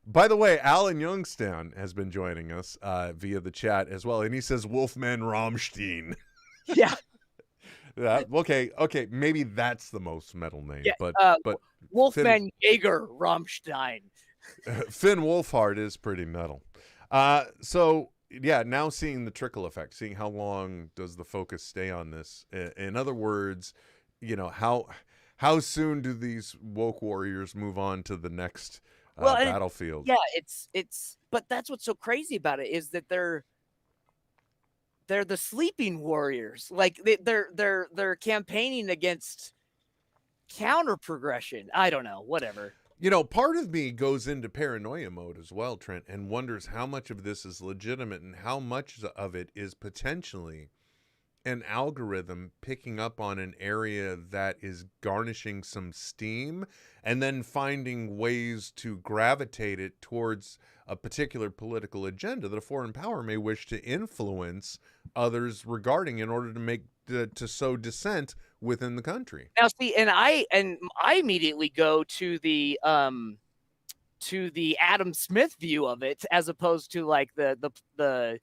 By the way, Alan Youngstown has been joining us via the chat as well, and he says Wolfman Rammstein. Yeah. Okay, maybe that's the most metal name, yeah, but Wolfman Jaeger Rammstein. Finn Wolfhard is pretty metal. So yeah, now seeing the trickle effect, seeing how long does the focus stay on this. In other words, you know, how soon do these woke warriors move on to the next battlefield? Yeah, it's but that's what's so crazy about it is that they're the sleeping warriors. Like they're campaigning against counter progression. I don't know, whatever. You know, part of me goes into paranoia mode as well, Trent, and wonders how much of this is legitimate and how much of it is potentially an algorithm picking up on an area that is garnishing some steam and then finding ways to gravitate it towards a particular political agenda that a foreign power may wish to influence others regarding in order to make to sow dissent within the country. Now, see, and I immediately go to the Adam Smith view of it, as opposed to like the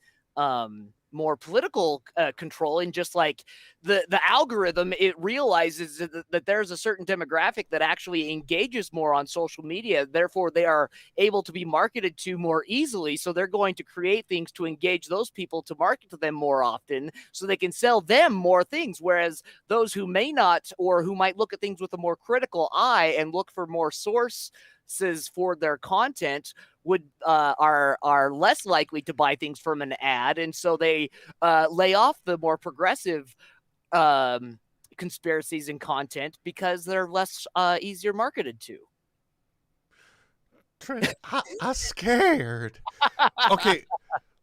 more political control, and just like the algorithm, it realizes that there's a certain demographic that actually engages more on social media. Therefore, they are able to be marketed to more easily. So they're going to create things to engage those people, to market to them more often, so they can sell them more things. Whereas those who may not, or who might look at things with a more critical eye and look for more sources for their content, are less likely to buy things from an ad, and so they lay off the more progressive conspiracies and content because they're less easier marketed to. Trent, I'm scared. Okay,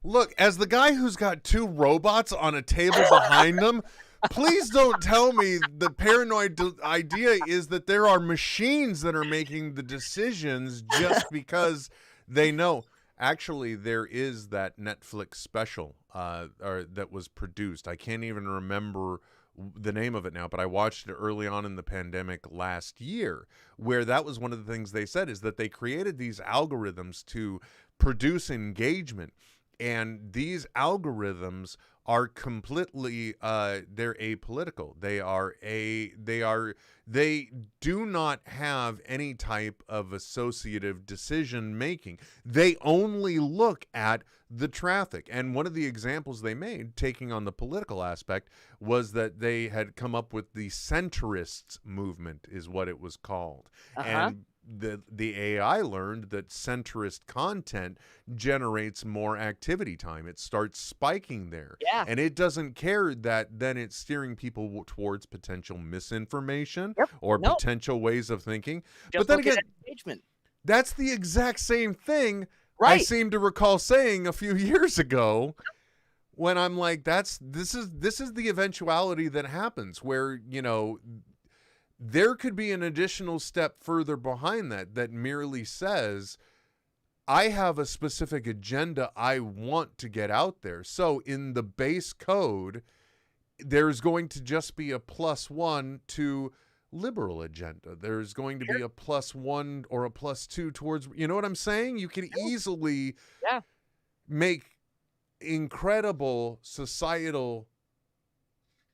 look, as the guy who's got 2 robots on a table behind them, please don't tell me the paranoid idea is that there are machines that are making the decisions just because they know. Actually, there is that Netflix special that was produced. I can't even remember the name of it now, but I watched it early on in the pandemic last year, where that was one of the things they said, is that they created these algorithms to produce engagement. And these algorithms are completely they're apolitical. They do not have any type of associative decision making. They only look at the traffic. And one of the examples they made, taking on the political aspect, was that they had come up with the centrists movement, is what it was called. And the AI learned that centrist content generates more activity time. It starts spiking there. Yeah. And it doesn't care that then it's steering people towards potential misinformation or potential ways of thinking. Just but then again, engagement. That's the exact same thing Right. I seem to recall saying a few years ago, when I'm like, this is the eventuality that happens, where, you know, there could be an additional step further behind that merely says, I have a specific agenda I want to get out there. So in the base code, there's going to just be a +1 to liberal agenda. There's going to be a +1 or a +2 towards, you know what I'm saying? You can easily make incredible societal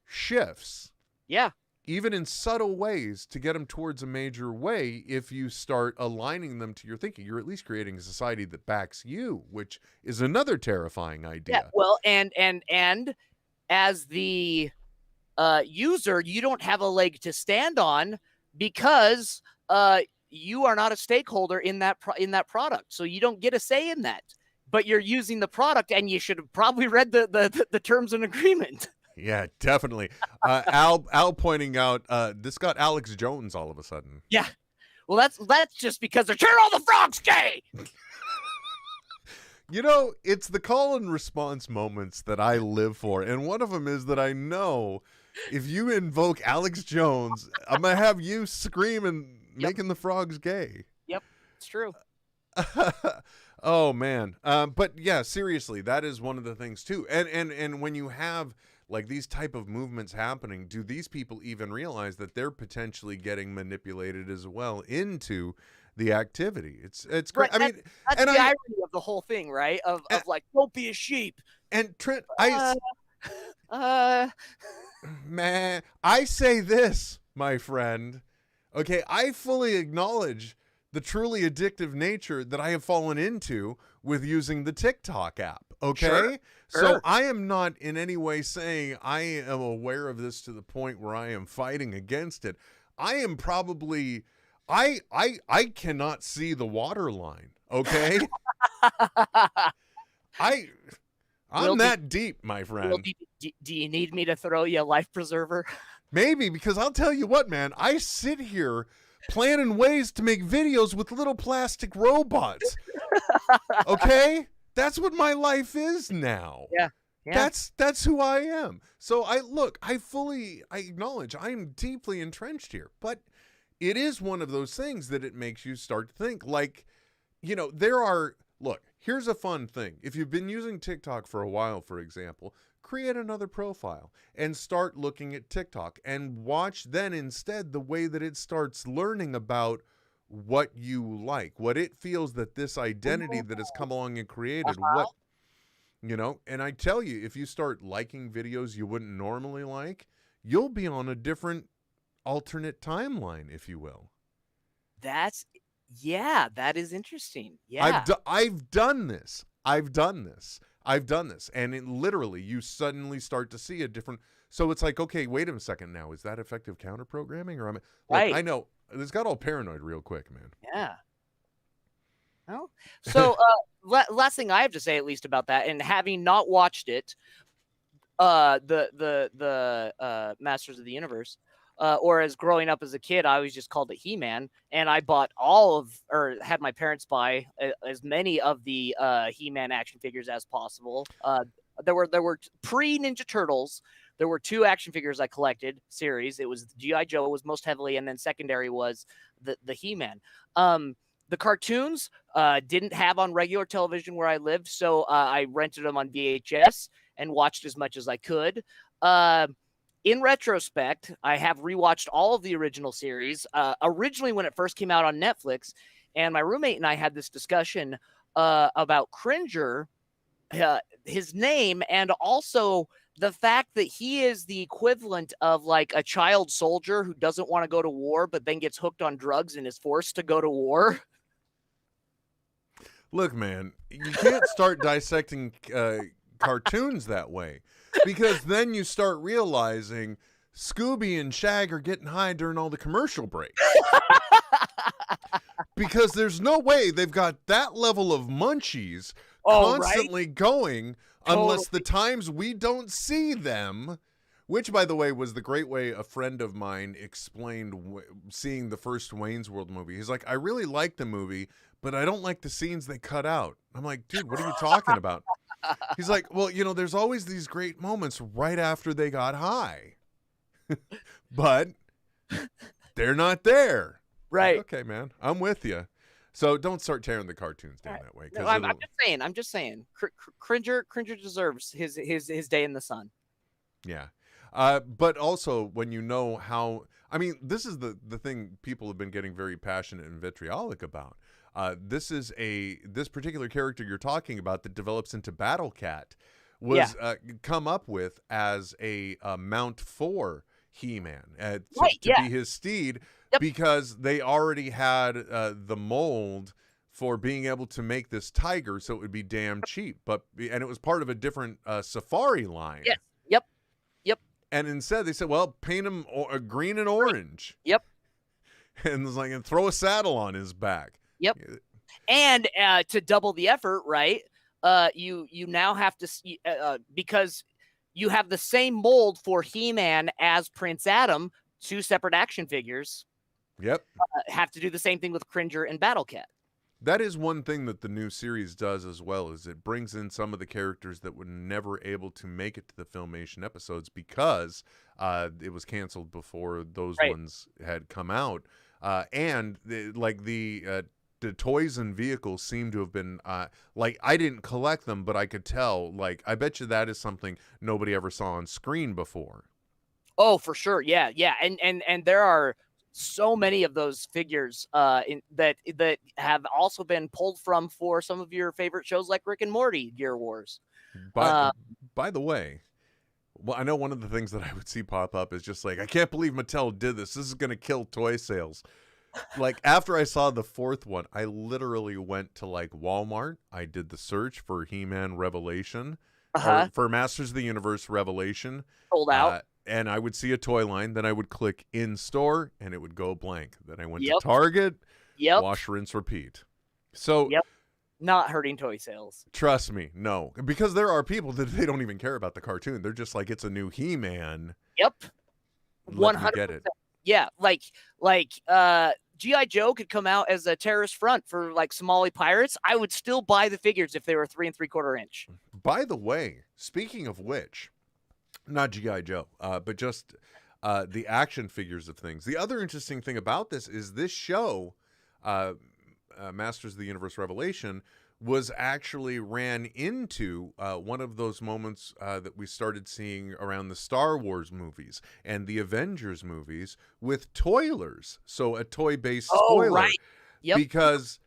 shifts. Yeah. Even in subtle ways, to get them towards a major way. If you start aligning them to your thinking, you're at least creating a society that backs you, which is another terrifying idea. Yeah, well, and as the user, you don't have a leg to stand on, because you are not a stakeholder in that product, so you don't get a say in that. But you're using the product, and you should have probably read the terms and agreement. Yeah, definitely. Al pointing out, this got Alex Jones all of a sudden. Yeah. Well, that's just because they're turning all the frogs gay. You know, it's the call and response moments that I live for. And one of them is that I know if you invoke Alex Jones, I'm going to have you screaming, making the frogs gay. Yep, it's true. Oh, man. But yeah, seriously, that is one of the things too. And when you have like these type of movements happening, do these people even realize that they're potentially getting manipulated as well into the activity? It's great. Right, I mean, that's the irony of the whole thing, right? Of like, don't be a sheep. And Trent, man, I say this, my friend. Okay, I fully acknowledge the truly addictive nature that I have fallen into with using the TikTok app. Okay. Sure. So I am not in any way saying I am aware of this to the point where I am fighting against it. I am probably, I cannot see the water line. Okay. I'm that deep, my friend. Will, do you need me to throw you a life preserver? Maybe, because I'll tell you what, man, I sit here planning ways to make videos with little plastic robots. Okay? That's what my life is now. Yeah. That's who I am. So I acknowledge I am deeply entrenched here, but it is one of those things that it makes you start to think, like, you know, here's a fun thing. If you've been using TikTok for a while, for example, create another profile and start looking at TikTok and watch then instead the way that it starts learning about what you like, what it feels that this identity that has come along and created, what, and I tell you, if you start liking videos you wouldn't normally like, you'll be on a different alternate timeline, if you will. That is interesting. Yeah. I've done this. And it literally, you suddenly start to see a different, so it's like, okay, wait a second now. Is that effective counter programming? Or right. I know this got all paranoid real quick, man. Yeah. Well, so last thing I have to say, at least about that, and having not watched it, the Masters of the Universe, or as growing up as a kid, I always just called it He-Man, and I bought had my parents buy as many of the He-Man action figures as possible. There were pre-Ninja Turtles. There were 2 action figures I collected series. It was G.I. Joe was most heavily, and then secondary was the He-Man. The cartoons didn't have on regular television where I lived, so I rented them on VHS and watched as much as I could. In retrospect, I have rewatched all of the original series. Originally, when it first came out on Netflix, and my roommate and I had this discussion about Cringer, his name, and also the fact that he is the equivalent of like a child soldier who doesn't want to go to war, but then gets hooked on drugs and is forced to go to war. Look, man, you can't start dissecting cartoons that way, because then you start realizing Scooby and Shag are getting high during all the commercial breaks. Because there's no way they've got that level of munchies constantly going unless the times we don't see them, which, by the way, was the great way a friend of mine explained seeing the first Wayne's World movie. He's like, I really like the movie, but I don't like the scenes they cut out. I'm like, dude, what are you talking about? He's like, well, there's always these great moments right after they got high. But they're not there. Right. Like, okay, man, I'm with you. So don't start tearing the cartoons down that way. No, I'm just saying. Cringer deserves his day in the sun. Yeah. But also when you know how, I mean, this is the thing people have been getting very passionate and vitriolic about. This particular character you're talking about that develops into Battle Cat was come up with as a mount for He-Man to be his steed, because they already had the mold for being able to make this tiger, so it would be damn cheap. And it was part of a different safari line. Yes. Yep. And instead they said, well, paint him green and orange. Yep. And throw a saddle on his back. Yep. And to double the effort, right? You now have to because you have the same mold for He-Man as Prince Adam, 2 separate action figures. Yep. Have to do the same thing with Cringer and Battle Cat. That is one thing that the new series does as well, is it brings in some of the characters that were never able to make it to the Filmation episodes because it was canceled before those ones had come out. And the toys and vehicles seem to have been I didn't collect them, but I could tell. I bet you that is something nobody ever saw on screen before. Oh, for sure. Yeah. And there are so many of those figures that have also been pulled from for some of your favorite shows like Rick and Morty, Gear Wars. By the way, well, I know one of the things that I would see pop up is just I can't believe Mattel did this. This is going to kill toy sales. After I saw the 4th one, I literally went to Walmart. I did the search for He-Man Revelation, or for Masters of the Universe Revelation. Sold out. And I would see a toy line, then I would click in store, and it would go blank. Then I went to Target, wash, rinse, repeat. So, not hurting toy sales. Trust me, no, because there are people that they don't even care about the cartoon. They're just it's a new He-Man. Yep, 100%. Get it. Yeah, G.I. Joe could come out as a terrorist front for Somali pirates. I would still buy the figures if they were 3 3/4 inch. By the way, speaking of which. Not G.I. Joe, but just the action figures of things. The other interesting thing about this is this show, Masters of the Universe Revelation, was actually ran into one of those moments that we started seeing around the Star Wars movies and the Avengers movies with toilers. So a toy-based spoiler. Right. Yep. Because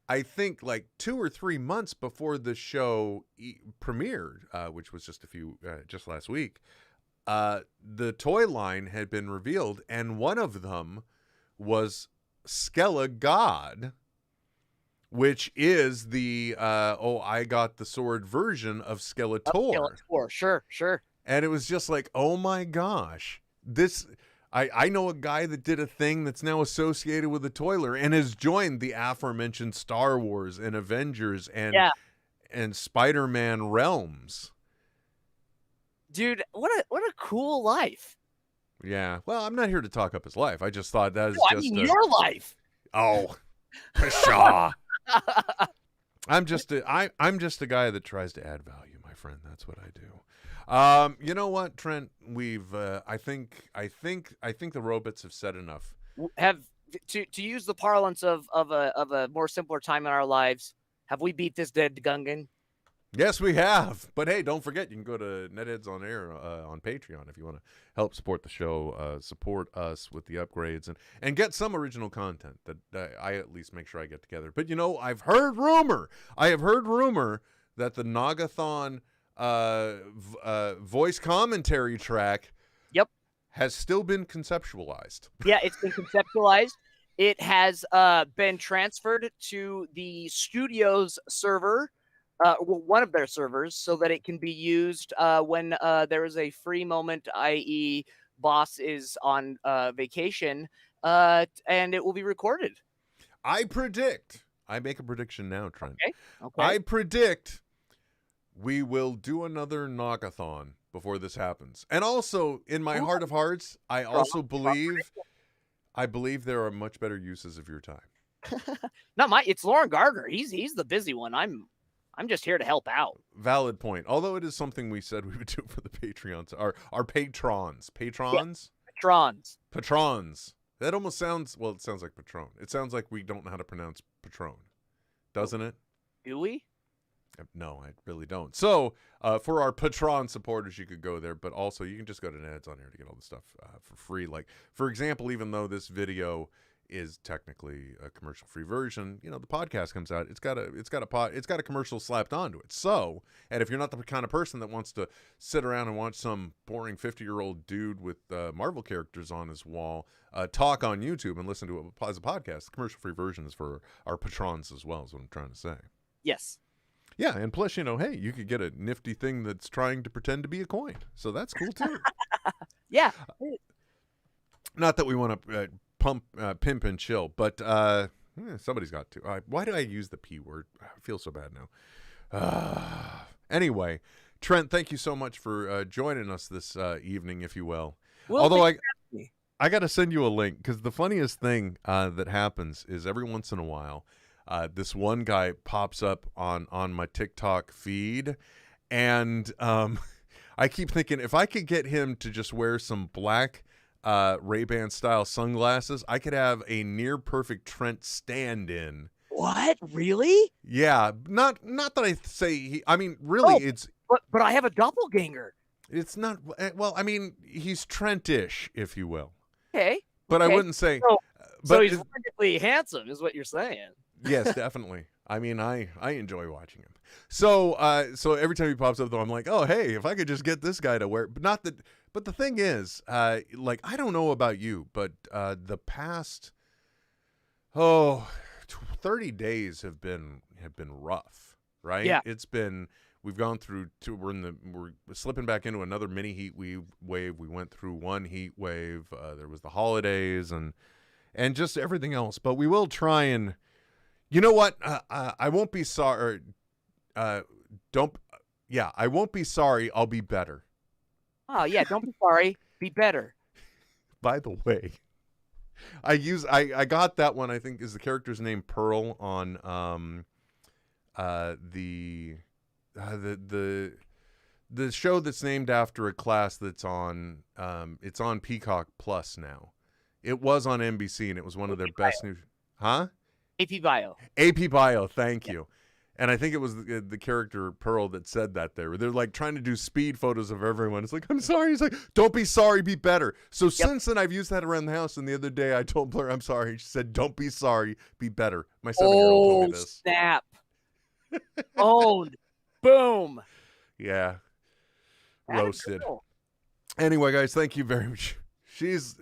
I think like 2 or 3 months before the show premiered, which was just last week, the toy line had been revealed, and one of them was Skella God, which is the I got the sword version of Skeletor. Sure. And it was just like, oh my gosh, I know a guy that did a thing that's now associated with the toiler and has joined the aforementioned Star Wars and Avengers and Spider-Man realms. Dude, what a cool life. Yeah. Well, I'm not here to talk up his life. I just thought that is your life. Oh, pshaw. I'm just a guy that tries to add value, my friend. That's what I do. You know what, Trent? We've I think the robots have said enough. To use the parlance of a more simpler time in our lives, have we beat this dead Gungan? Yes, we have. But hey, don't forget, you can go to NetHeads on Air on Patreon if you want to help support the show, support us with the upgrades, and get some original content that I at least make sure I get together. But, I have heard rumor that the Nagathon voice commentary track has still been conceptualized. Yeah, it's been conceptualized. It has been transferred to the studio's server. One of their servers, so that it can be used when there is a free moment, i.e. boss is on vacation, and it will be recorded. I make a prediction now, Trent. Okay. I predict we will do another Nagathon before this happens. And also, in my heart of hearts, I believe there are much better uses of your time. It's Lauren Gardner. He's the busy one. I'm just here to help out. Valid point. Although it is something we said we would do for the Patreons, our patrons. Patrons? Yeah, patrons. That almost sounds, it sounds like Patron. It sounds like we don't know how to pronounce Patron. Doesn't it? Do we? No, I really don't. So, for our Patron supporters, you could go there, but also you can just go to NetHeads on here to get all the stuff for free. Like, for example, even though this video is technically a commercial-free version, the podcast comes out, it's got a commercial slapped onto it. So, and if you're not the kind of person that wants to sit around and watch some boring 50-year-old dude with Marvel characters on his wall talk on YouTube and listen to it as a podcast, the commercial-free version is for our patrons as well, is what I'm trying to say. Yes. Yeah, and plus, hey, you could get a nifty thing that's trying to pretend to be a coin. So that's cool, too. Yeah. Not that we want to pimp and chill, but somebody's got to. Why do I use the P word? I feel so bad now. Anyway, Trent, thank you so much for joining us this evening, if you will. Although I got to send you a link, because the funniest thing that happens is every once in a while, this one guy pops up on my TikTok feed, and I keep thinking if I could get him to just wear some black Ray-Ban style sunglasses, I could have a near perfect Trent stand-in. What? Really? Yeah, not that I say really it's but I have a doppelganger. It's not, well, he's Trent-ish, if you will. Okay. But I wouldn't say so he's wonderfully handsome is what you're saying. Yes, definitely. I enjoy watching him. So every time he pops up, though, I'm like, oh, hey, if I could just get this guy to wear, but the thing is, I don't know about you, but the past 30 days have been rough, right? Yeah. We've gone through we're slipping back into another mini heat wave. We went through one heat wave. There was the holidays and just everything else. But we will try and, you know what? I won't be sorry. I won't be sorry. I'll be better. Oh yeah, don't be sorry. Be better. By the way, I got that one. I think is the character's name Pearl on the show that's named after a class that's on it's on Peacock Plus now. It was on NBC and it was one of their best news. Huh? AP Bio. AP Bio, thank you. And I think it was the character Pearl that said that there. They're like trying to do speed photos of everyone. It's like, I'm sorry. He's like, don't be sorry, be better. So since then, I've used that around the house. And the other day, I told Blair, I'm sorry. She said, don't be sorry, be better. My 7-year-old told me this. Snap. Owned. Boom. Yeah. Atta Roasted. girl. Anyway, guys, thank you very much. She's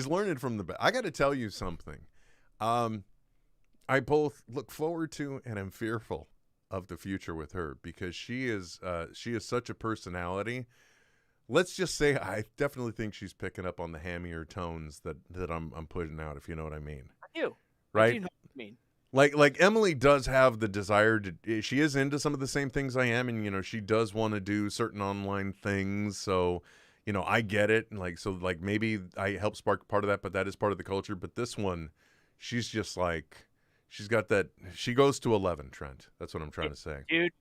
learning from the best. I got to tell you something. I both look forward to and am fearful of the future with her because she is such a personality. Let's just say I definitely think she's picking up on the hammier tones that I'm putting out, if you know what I mean. I do. Right? I do know what you mean. Like Emily does have the desire to, she is into some of the same things I am, and, you know, she does want to do certain online things, so, you know, I get it, and like maybe I help spark part of that, but that is part of the culture. But this one, she's just like, she's got that, she goes to 11, Trent. That's what I'm trying to say. Dude,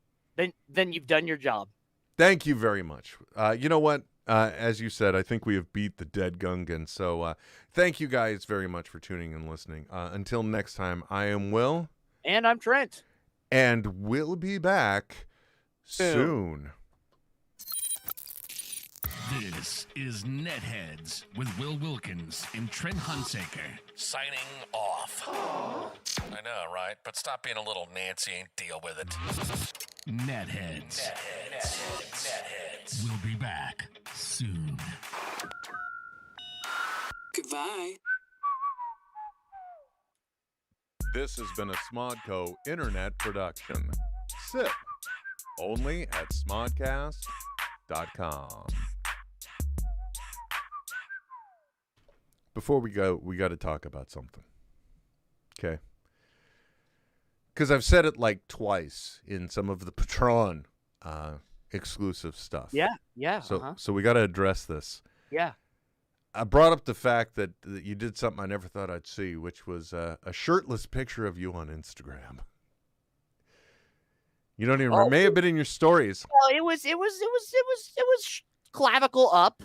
then you've done your job. Thank you very much. You know what? As you said, I think we have beat the dead Gungan. So thank you guys very much for tuning and listening. Until next time, I am Will. And I'm Trent. And we'll be back soon. This is NetHeads with Will Wilkins and Trent Hunsaker. Signing off. I know, right? But stop being a little Nancy and deal with it. NetHeads. NetHeads. We'll be back soon. Goodbye. This has been a Smodco Internet production. SIP. Only at smodcast.com. Before we go, we got to talk about something. Okay? Because I've said it like twice in some of the Patron exclusive stuff. Yeah. So we got to address this. Yeah. I brought up the fact that you did something I never thought I'd see, which was a shirtless picture of you on Instagram. You don't even remember. May have been in your stories. Well, it was clavicle up.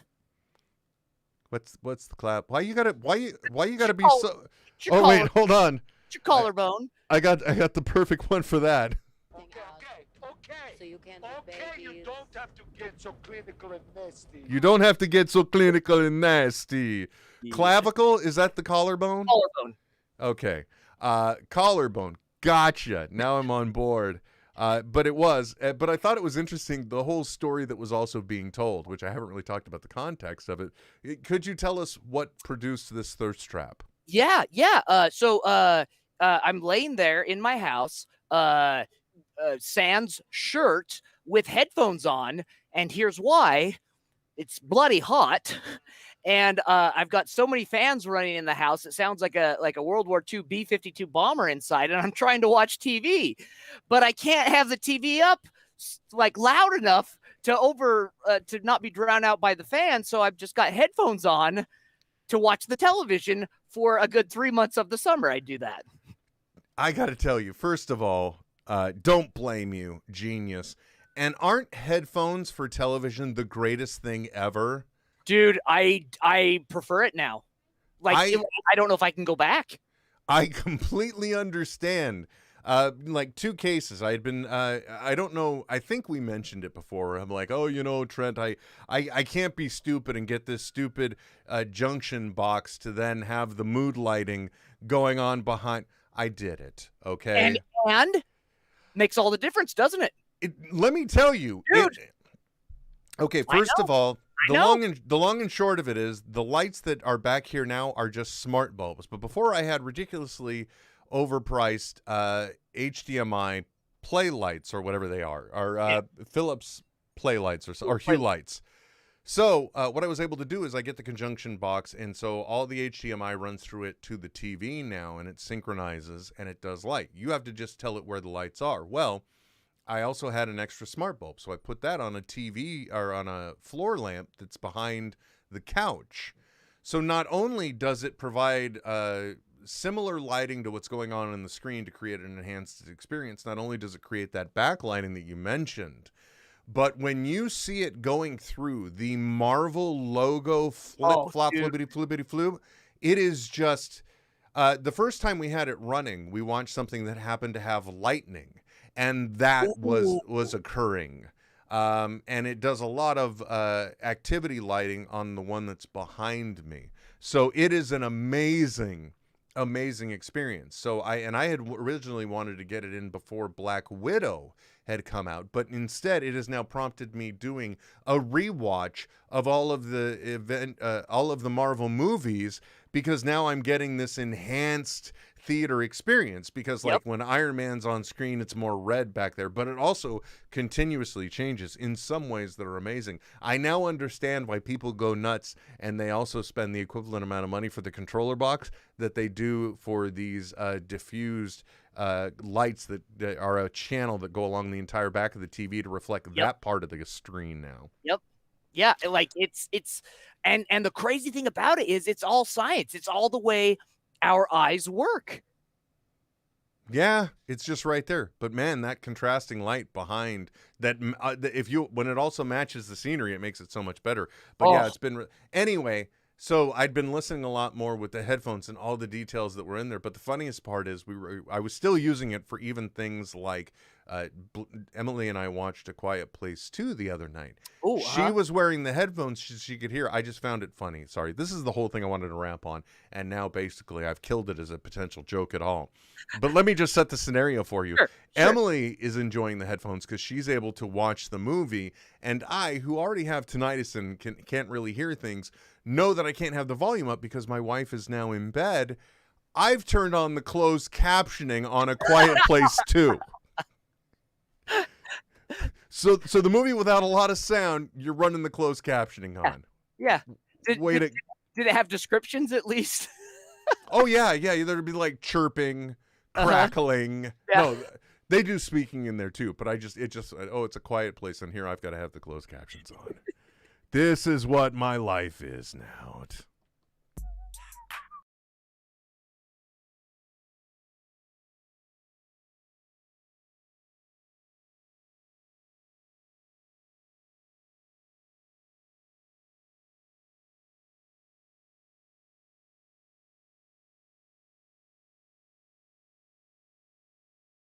What's the clap? Why you gotta be so? Oh wait, hold on. It's your collarbone. I got the perfect one for that. Okay. So you can't do You babies. don't have to get so clinical and nasty. You don't have to get so clinical and nasty. Clavicle, is that the collarbone? Collarbone. Okay. Collarbone. Gotcha. Now I'm on board. But it was. But I thought it was interesting, the whole story that was also being told, which I haven't really talked about the context of it. Could you tell us what produced this thirst trap? Yeah. So I'm laying there in my house, sans shirt with headphones on, and here's why. It's bloody hot. And I've got so many fans running in the house. It sounds like a World War II B-52 bomber inside, and I'm trying to watch TV, but I can't have the TV up like loud enough to not be drowned out by the fan. So I've just got headphones on to watch the television for a good 3 months of the summer. I do that. I got to tell you, first of all, don't blame you, genius. And aren't headphones for television the greatest thing ever? Dude, I prefer it now. Like, I don't know if I can go back. I completely understand. Like 2 cases. I had been, I don't know, I think we mentioned it before. I'm like, oh, you know, Trent, I can't be stupid and get this stupid junction box to then have the mood lighting going on behind. I did it, okay? And makes all the difference, doesn't it? Let me tell you. Dude. Okay, first of all, the know. long and short of it is the lights that are back here now are just smart bulbs. But before I had ridiculously overpriced HDMI play lights or whatever they are Philips play lights or Hue lights. So what I was able to do is I get the conjunction box, and so all the HDMI runs through it to the TV now, and it synchronizes and it does light. You have to just tell it where the lights are. Well, I also had an extra smart bulb, so I put that on a TV or on a floor lamp that's behind the couch. So not only does it provide similar lighting to what's going on the screen to create an enhanced experience, not only does it create that backlighting that you mentioned, but when you see it going through the Marvel logo flop, flippity, flippity, floob, it is just, the first time we had it running, we watched something that happened to have lightning. and that was occurring. And it does a lot of activity lighting on the one that's behind me. So it is an amazing experience. So I had originally wanted to get it in before Black Widow had come out, but instead it has now prompted me doing a rewatch of all of the Marvel movies, because now I'm getting this enhanced theater experience, because like when Iron Man's on screen, it's more red back there, but it also continuously changes in some ways that are amazing. I now understand why people go nuts and they also spend the equivalent amount of money for the controller box that they do for these diffused lights that are a channel that go along the entire back of the TV to reflect that part of the screen now. Yeah, like it's and the crazy thing about it is it's all science. It's all the way our eyes work. Yeah, it's just right there. But man, that contrasting light behind that, when it also matches the scenery, it makes it so much better. But yeah, it's been anyway. So I'd been listening a lot more with the headphones and all the details that were in there. But the funniest part is I was still using it for even things like Emily and I watched A Quiet Place 2 the other night. She was wearing the headphones she could hear. I just found it funny. Sorry, this is the whole thing I wanted to rap on. And now basically I've killed it as a potential joke at all. But let me just set the scenario for you. Sure. Emily is enjoying the headphones because she's able to watch the movie. And I, who already have tinnitus and can't really hear things, know that I can't have the volume up because my wife is now in bed. I've turned on the closed captioning on A Quiet Place 2. So the movie without a lot of sound, you're running the closed captioning on. Yeah. Did it have descriptions at least? Oh yeah. There'd be like chirping, crackling. No, they do speaking in there too, but it's a quiet place, and here I've got to have the closed captions on. This is what my life is now.